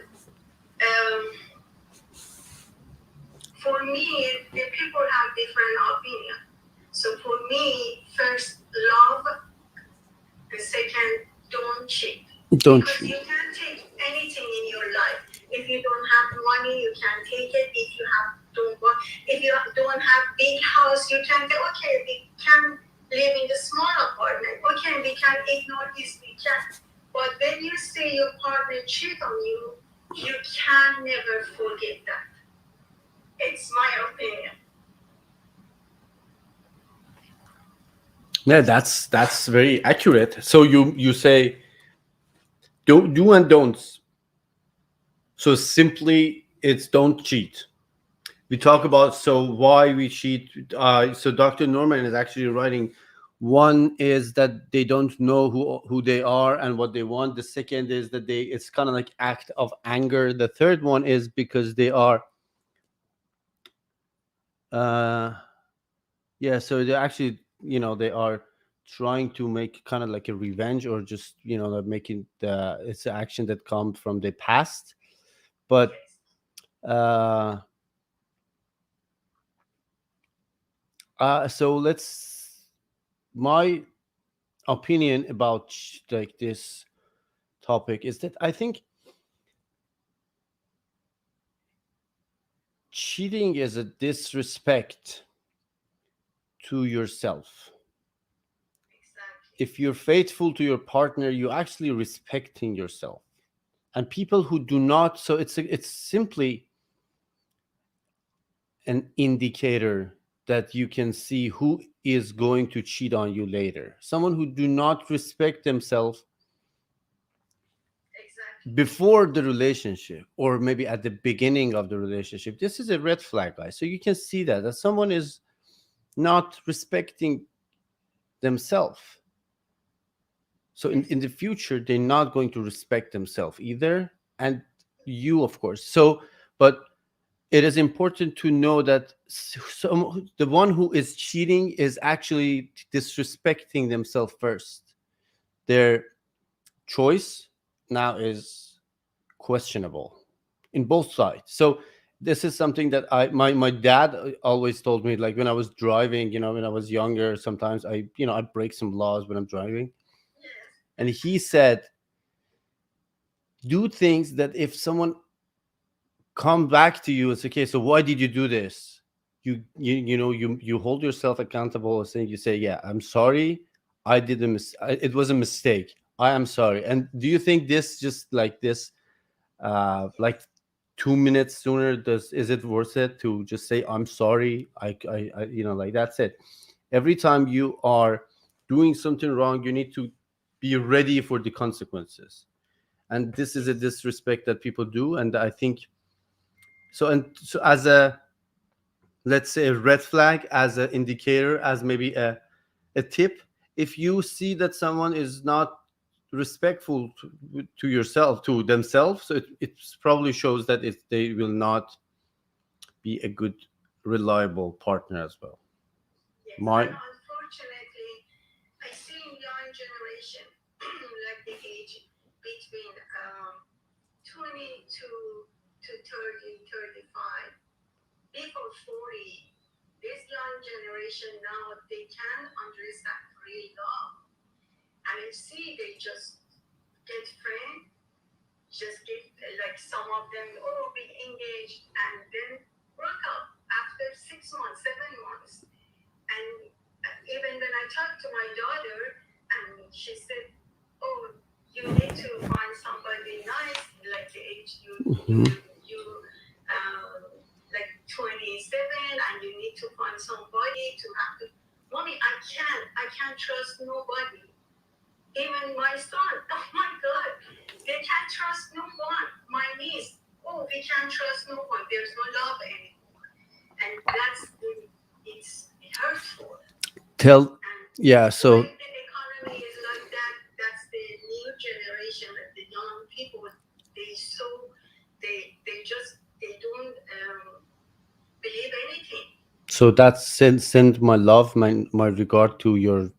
for me, the people have different opinion. So for me, first love, and second, don't cheat. Don't Because you? you can take anything in your life. If you don't have money, you can take it. If you don't have big house, you can say, okay, we can live in the small apartment. Okay, we can ignore this, we can. But when you see your partner cheat on you, you can never forget that. It's my opinion. Yeah, that's very accurate. So you say don't do and don'ts. So simply, it's don't cheat. We talk about so why we cheat. So Dr. Norman is actually writing. One is that they don't know who they are and what they want. The second is that it's kind of like act of anger. The third one is because they are uh yeah, so they actually, they are trying to make kind of like a revenge, or just, like making it's an action that comes from the past. But uh so let's my opinion about like this topic is that I think cheating is a disrespect to yourself. Exactly. If you're faithful to your partner, you're actually respecting yourself. And people who do not, so it's simply an indicator that you can see who is going to cheat on you later. Someone who do not respect themselves Exactly. before the relationship, or maybe at the beginning of the relationship, this is a red flag, guys. So you can see that someone is not respecting themselves. So in the future, they're not going to respect themselves either, and you, of course. So, but it is important to know that the one who is cheating is actually disrespecting themselves first, their choice, now is questionable in both sides. So this is something that my dad always told me, like when I was driving, when I was younger, sometimes I break some laws when I'm driving. Yes. And he said, do things that if someone come back to you and say, okay, so why did you do this? You hold yourself accountable and saying, you say, yeah, I'm sorry, it was a mistake, I am sorry. And do you think this, just like this, like 2 minutes sooner, does is it worth it to just say I'm sorry? Like that's it. Every time you are doing something wrong, you need to be ready for the consequences. And this is a disrespect that people do. And I think so. And so, as a, let's say, a red flag, as an indicator, as maybe a tip, if you see that someone is not respectful to yourself, to themselves, so it probably shows that they will not be a good, reliable partner as well. Yes. My And unfortunately, I see in young generation, like the age between 20 to 30, 35, before 40, this young generation now, they can understand real love. And you see, they just get friends, just get, like some of them, oh, be engaged, and then broke up after 6 months, 7 months. And even when I talked to my daughter, and she said, "Oh, you need to find somebody nice, like the age Mhm. you like 27, and you need to find somebody to have to." Mommy, I can't trust nobody. Even my son, oh my God, they can't trust no one. My niece, oh, we can't trust no one. There's no love anymore, and it's hurtful. tell And Yeah, why so the economy is like that? That's the new generation, the young people. They so they just they don't believe anything. that's, send my love, my regard to your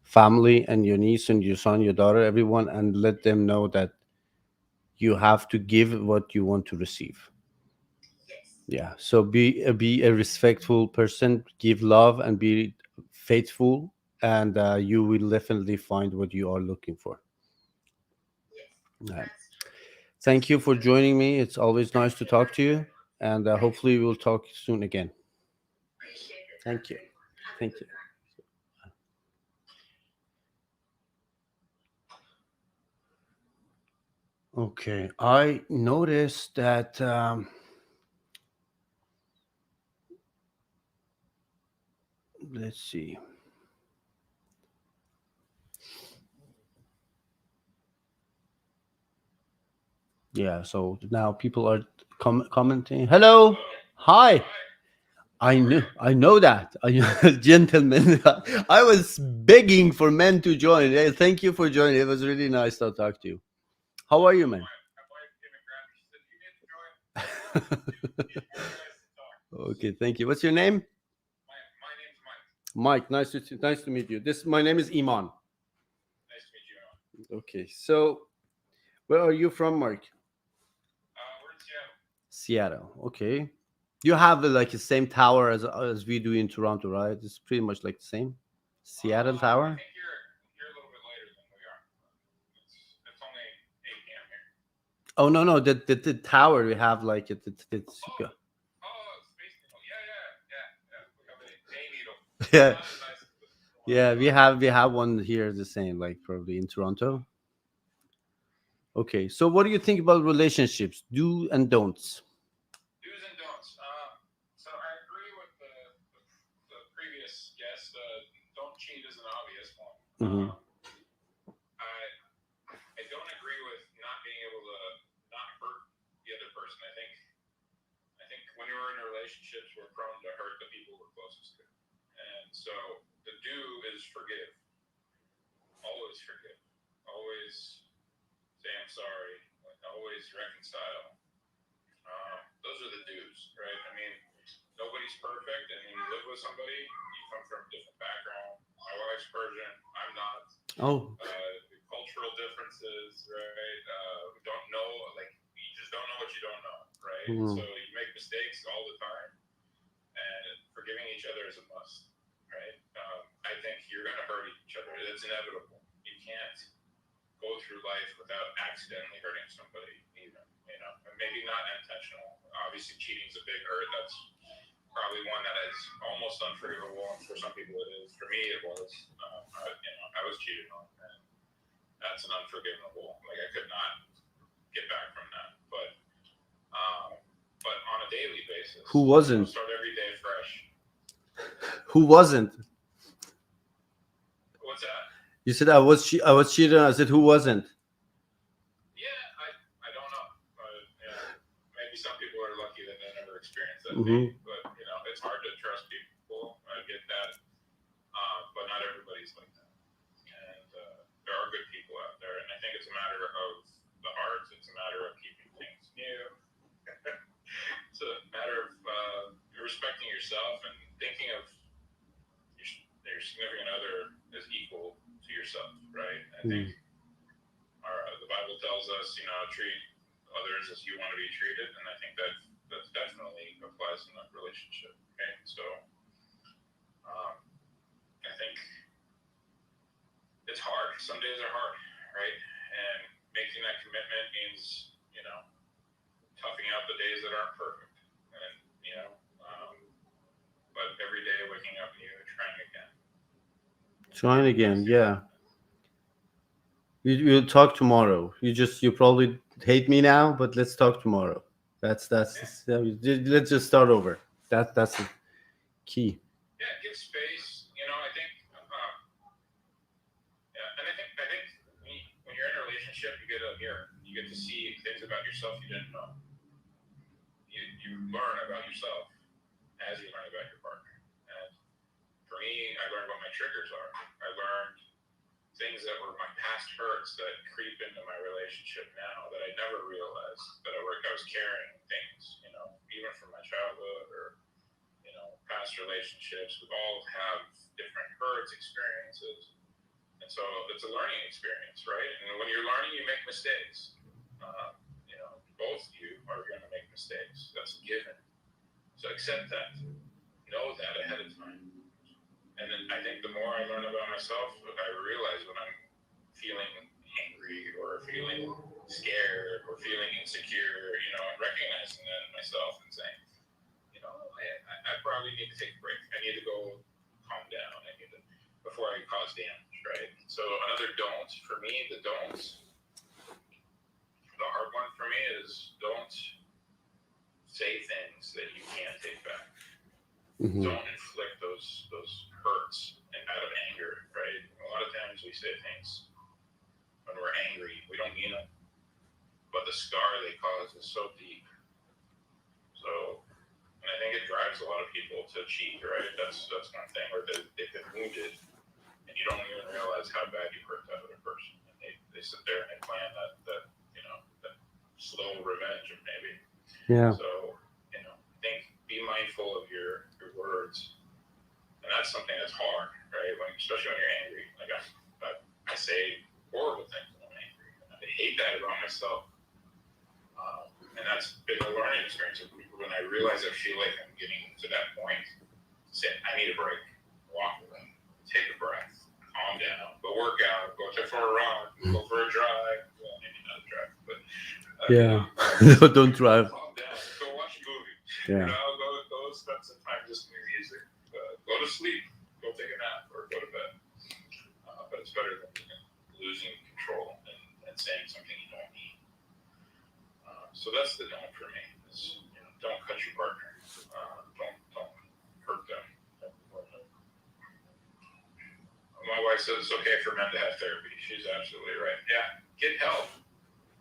family and your niece and your son, your daughter, everyone, and let them know that you have to give what you want to receive. Yes, Yeah, so be a respectful person, give love, and be faithful, and you will definitely find what you are looking for. yes, Yeah. that's true. Thank you for joining me. It's always nice Thank to you talk to very you, very much. and Thank you. hopefully we'll talk soon again. Appreciate it. Have Thank a you. great one. Have a Thank you. good night. Okay, I noticed that. Let's see. Yeah, so now people are commenting. Hello, hi. I know that. Gentlemen, I was begging for men to join. Hey, thank you for joining. It was really nice to talk to you. How are you, man? Okay, thank you. What's your name? Mike. Nice to meet you. My name is Iman. Okay, so where are you from, Mark? Seattle. Okay. You have like the same tower as we do in Toronto, right? It's pretty much like the same. Seattle Tower. Oh no, no, the tower we have, like it's yeah, yeah, we have one here the same, like probably in Toronto. Okay, so what do you think about relationships, do and don'ts? Hmm. Oh, don't know, right? Mhm. So you make mistakes all the time, and forgiving each other is a must, right? I think you're going to hurt each other. It's inevitable. You can't go through life without accidentally hurting somebody, even, and maybe not intentional. Obviously, cheating is a big hurt. That's probably one that is almost unforgivable. And for some people, it is. For me, it was. I was cheated on, and that's an unforgivable. Like, I could not get back from that. But on a daily basis, Who wasn't? Start every day fresh. Who wasn't? What's that? You said I was cheated on. I said who wasn't? Yeah, I don't know. Maybe some people are lucky that they never experienced that Mhm. pain. But it's hard to trust people. I get that, but not everybody's like that. And there are good people out there, and I think it's a matter of the heart. It's a matter of keeping things new. It's a matter of respecting yourself and thinking of your significant other as equal to yourself, right? I think the Bible tells us, treat others as you want to be treated, and I think that definitely applies in that relationship. Okay, so I think it's hard. Some days are hard, right? And making that commitment means, toughing out the days that aren't perfect, and but every day waking up and you trying again. Trying again, yeah. We'll talk tomorrow. You probably hate me now, but let's talk tomorrow. That's let's just start over. That's the key. Yeah, give space. I think. Yeah, and I think when you're in a relationship, you get to see things about yourself you didn't know. You learn about yourself as you learn about your partner. And for me, I learned what my triggers are. I learned things that were my past hurts that creep into my relationship now that I never realized that I was carrying things, even from my childhood or, past relationships. We all have different hurts, experiences. And so it's a learning experience, right? And when you're learning, you make mistakes. Both of you are going to make mistakes. That's a given. So accept that. Know that ahead of time. And then I think the more I learn about myself, I realize when I'm feeling angry or feeling scared or feeling insecure, and recognizing that in myself and saying, I probably need to take a break. I need to go calm down. Before I cause damage, right? So another don't for me, the don'ts. The hard one for me is don't say things that you can't take back. Mhm. Don't inflict those hurts and out of anger, right? A lot of times we say things when we're angry, we don't mean it, but the scar they cause is so deep. So, and I think it drives a lot of people to cheat, right? That's one thing where they've been wounded, and you don't even realize how bad you hurt that other person. And they sit there and they plan that slow revenge, maybe. Yeah. So, be mindful of your words. And that's something that's hard, right? Especially when you're angry. Like I say horrible things when I'm angry. And I hate that about myself. And that's been a learning experience. When I realize I feel like I'm getting to that point, say, I need a break. Walk away. Take a breath. Calm down. Go work out. Go for a run. Go for a drive. Well, maybe not a drive, but Don't drive. Calm down. Go watch a movie. Yeah. Go spend some time listening to music. Go to sleep. Go take a nap or go to bed. But it's better than losing control and saying something you don't mean. So that's the don't for me. Is, don't cut your partner. Don't hurt them. My wife says it's okay for men to have therapy. She's absolutely right. Yeah, get help.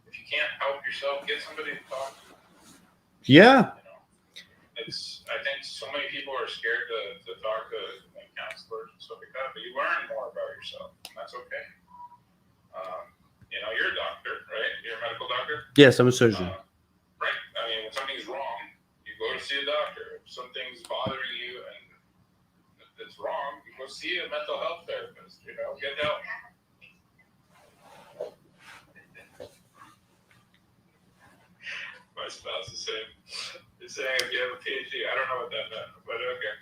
If you can't help yourself, get somebody to talk to. Yeah. I think so many people are scared to talk to counselors and stuff like that, but you learn more about yourself, and that's okay. You're a doctor, right? You're a medical doctor? Yes, I'm a surgeon. Right. I mean, when something's wrong, you go to see a doctor. If something's bothering you and it's wrong, you go see a mental health therapist, get help. My spouse saying if you have a PhD. I don't know what that meant, but okay.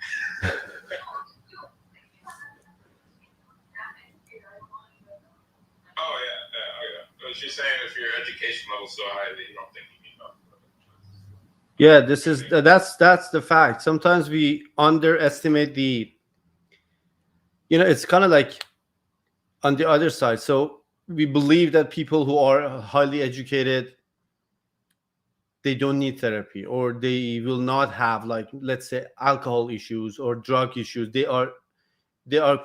Oh yeah, yeah, oh yeah. But she's saying if your education level's so high that you don't think you need nothing. Yeah, this is that's the fact. Sometimes we underestimate the, it's kind of like on the other side. So we believe that people who are highly educated, they don't need therapy, or they will not have, like, let's say, alcohol issues or drug issues. They are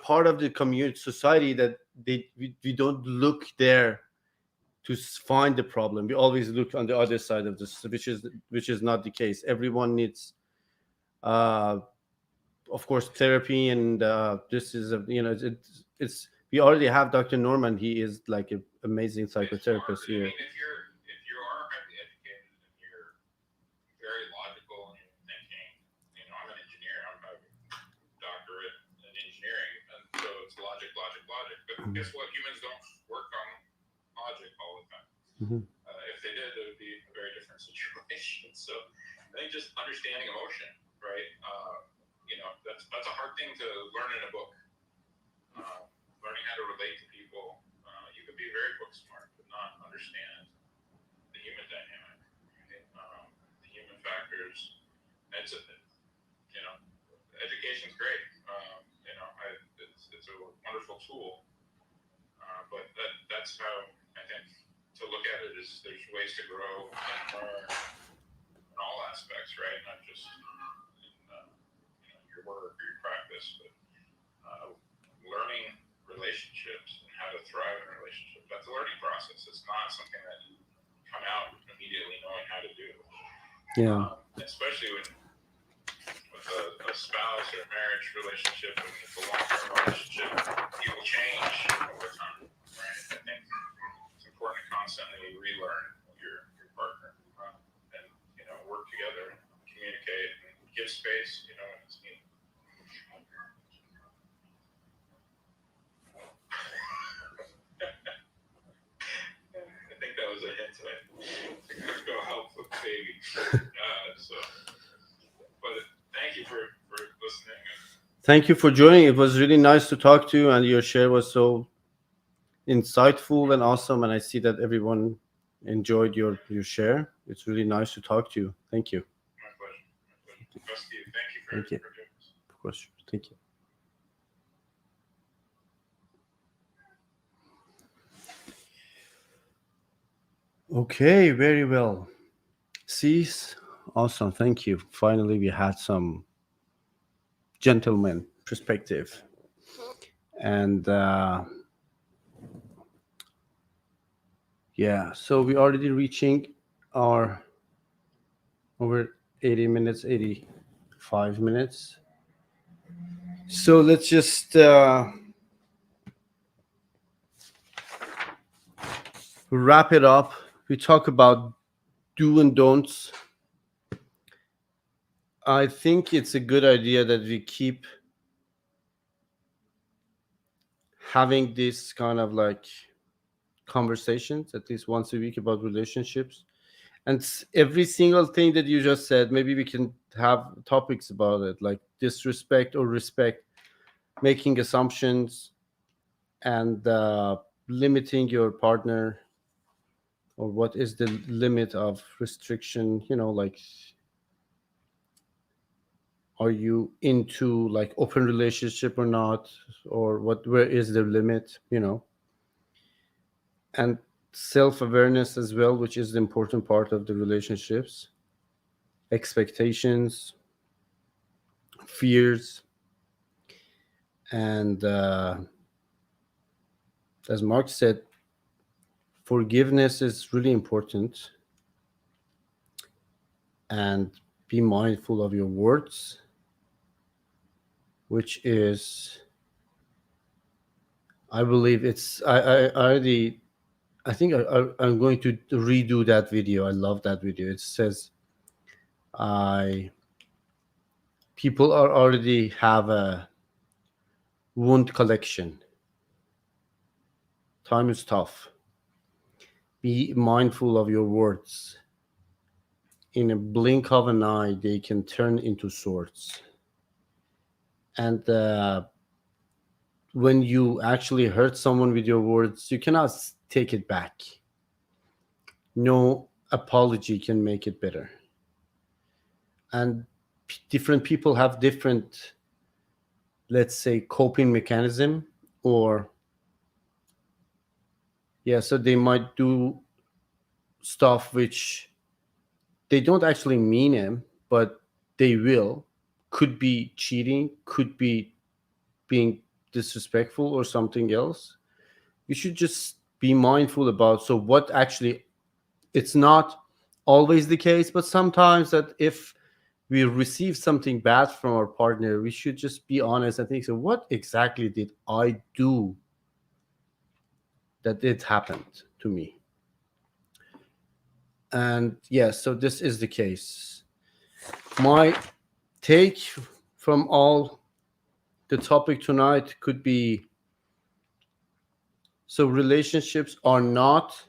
part of the community society that we don't look there to find the problem. We always look on the other side of this, which is not the case. Everyone needs, uh of course, therapy. And this is a, it's we already have Dr. Norman. He is like an amazing psychotherapist I here. mean, if you are highly educated and you're very logical in your thinking, I'm an engineer. I'm a doctorate in engineering, and so it's logic, logic, logic. But guess what? Humans don't work on logic all the time. Mhm. If they did, it would be a very different situation. So I think just understanding emotion, right? That's a hard thing to learn in a book. Learning how to relate to people. You could be very book smart, but not understand the human dynamic, right? The human factors. It's education's great. It's a wonderful tool. But that's how I think to look at it is there's ways to grow and learn in all aspects, right? Not just in your work or your practice, but learning relationships and how to thrive in a relationship. That's a learning process. It's not something that you come out immediately knowing how to do. Yeah. Especially with a spouse or a marriage relationship, and it's a long-term relationship, people change over time, right? I think it's important to constantly relearn your partner, and work together, and communicate, and give space, when it's needed. I think that was a hint to go help with the baby. But thank you for listening. Thank you for joining. It was really nice to talk to you, and your share was so insightful and awesome. And I see that everyone enjoyed your share. It's really nice to talk to you. Thank you. My pleasure. Best to you. Thank you for Thank you. doing this. Of course. Thank you. Okay, very well. Cease. Awesome. Thank you. Finally, we had some gentleman perspective. And yeah, so we're already reaching our over 80 minutes, 85 minutes. So let's just wrap it up. We talk about do and don'ts. I think it's a good idea that we keep having this kind of like conversations at least once a week about relationships. And every single thing that you just said, maybe we can have topics about it, like disrespect or respect, making assumptions, and limiting your partner, or what is the limit of restriction, like, are you into like open relationship or not, or where is the limit, and self-awareness as well, which is the important part of the relationships, expectations, fears, and as Mark said, forgiveness is really important, and be mindful of your words, which is, I believe it's I already, I think I'm going to redo that video. I love that video. It says I people are already have a wound collection. Time is tough. Be mindful of your words in a blink of an eye, they can turn into swords. And when you actually hurt someone with your words, you cannot take it back. No apology can make it better. And different people have different, let's say, coping mechanism, or yeah, so they might do stuff which they don't actually mean it, but they will. Could be cheating, could be being disrespectful or something else. You should just be mindful about, so what actually, it's not always the case, but sometimes that if we receive something bad from our partner, we should just be honest and think, so what exactly did I do that it happened to me? And yeah, so this is the case. My take from all the topic tonight could be, so relationships are not,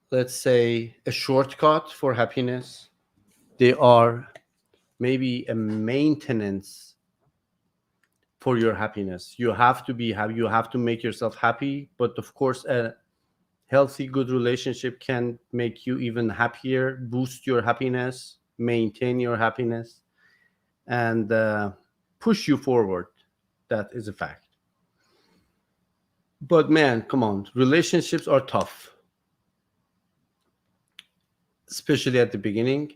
let's say, a shortcut for happiness. They are maybe a maintenance for your happiness. You have to be happy, you have to make yourself happy, but of course a healthy, good relationship can make you even happier, boost your happiness, maintain your happiness, and push you forward. That is a fact. But man, come on, relationships are tough, especially at the beginning.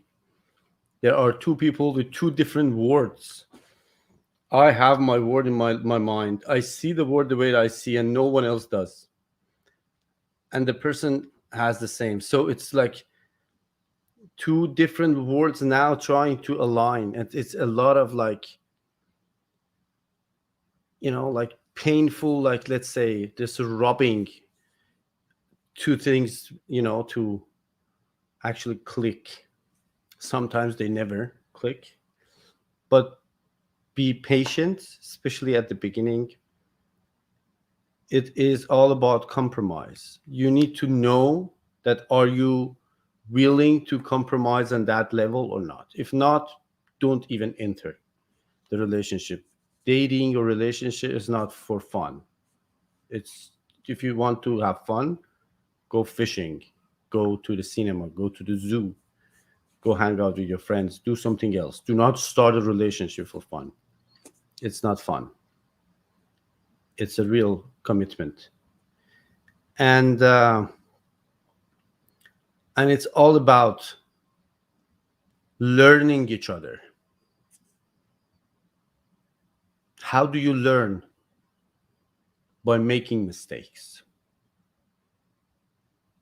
There are two people with two different words. I have my word in my mind. I see the word the way I see, and no one else does. And the person has the same. So it's like two different words now trying to align. And it's a lot of like, like painful, like let's say this rubbing two things, to actually click. Sometimes they never click, but be patient, especially at the beginning. It is all about compromise. You need to know that, are you willing to compromise on that level or not? If not, don't even enter the relationship. Dating or relationship is not for fun. It's, if you want to have fun, go fishing, go to the cinema, go to the zoo, go hang out with your friends, do something else. Do not start a relationship for fun. It's not fun. It's a real commitment. And it's all about learning each other. How do you learn? By making mistakes.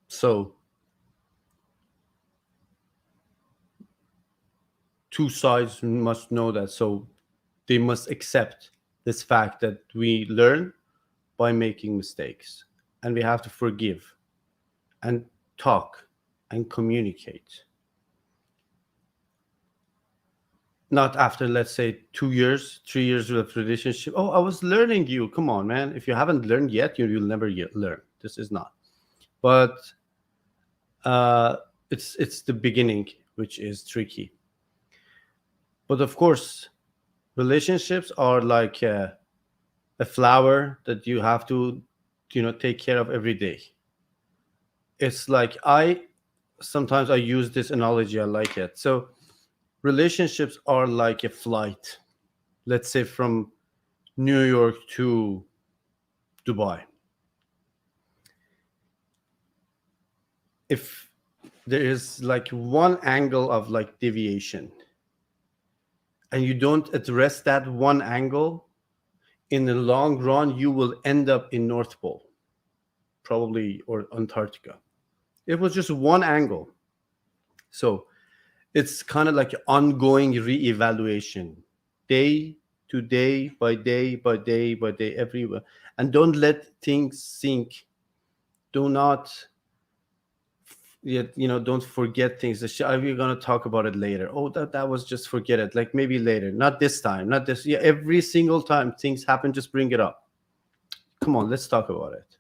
So two sides must know that. So they must accept this fact that we learn by making mistakes, and we have to forgive and talk and communicate. Not after, let's say, 2 years, 3 years of relationship. Oh, I was learning you. Come on, man. If you haven't learned yet, you'll never learn. This is not. But uh, it's the beginning which is tricky. But of course, relationships are like a flower that you have to, take care of every day. It's like, sometimes I use this analogy. I like it. So relationships are like a flight, let's say from New York to Dubai. If there is like one angle of like deviation, and you don't address that one angle, in the long run you will end up in North Pole, probably, or Antarctica. It was just one angle. So it's kind of like ongoing re-evaluation, day to day by day by day by day, everywhere. And don't let things sink. Do not, don't forget things. We're going to talk about it later. Oh, that was just, forget it. Like maybe later, not this time, not this. Yeah, every single time things happen, just bring it up. Come on, let's talk about it.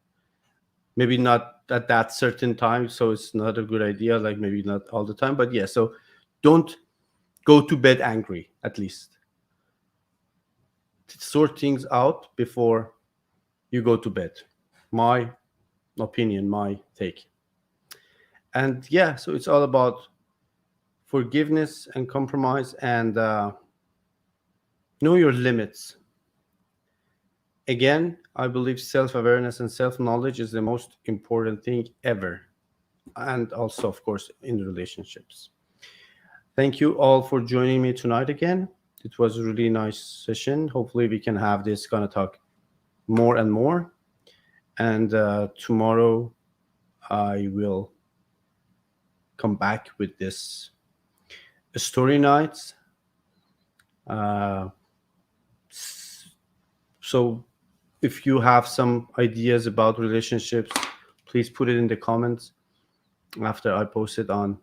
Maybe not at that certain time, so it's not a good idea. Like maybe not all the time, but yeah. So don't go to bed angry. At least sort things out before you go to bed. My opinion, my take. And yeah, so it's all about forgiveness and compromise, and know your limits. Again, I believe self-awareness and self-knowledge is the most important thing ever, and also of course in relationships. Thank you all for joining me tonight again. It was a really nice session. Hopefully we can have this kind of talk more and more. And tomorrow I will come back with this story nights. Uh, so if you have some ideas about relationships, please put it in the comments after I post it on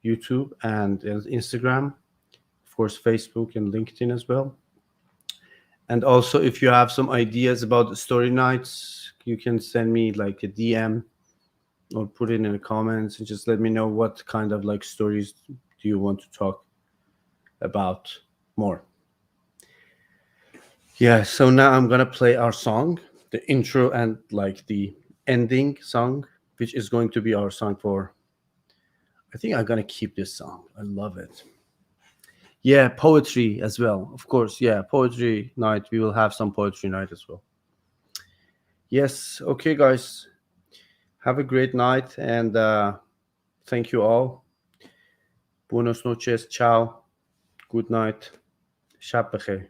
YouTube and Instagram, of course, Facebook and LinkedIn as well. And also, if you have some ideas about the story nights, you can send me like a DM or put it in the comments and just let me know what kind of like stories do you want to talk about more. Yeah, so now I'm gonna play our song, the intro and like the ending song, which is going to be our song for. I think I'm gonna keep this song. I love it. Yeah, poetry as well, of course. Yeah, poetry night. We will have some poetry night as well. Yes. Okay, guys. Have a great night, and thank you all. Buenos noches. Ciao. Good night. Shab bekhair.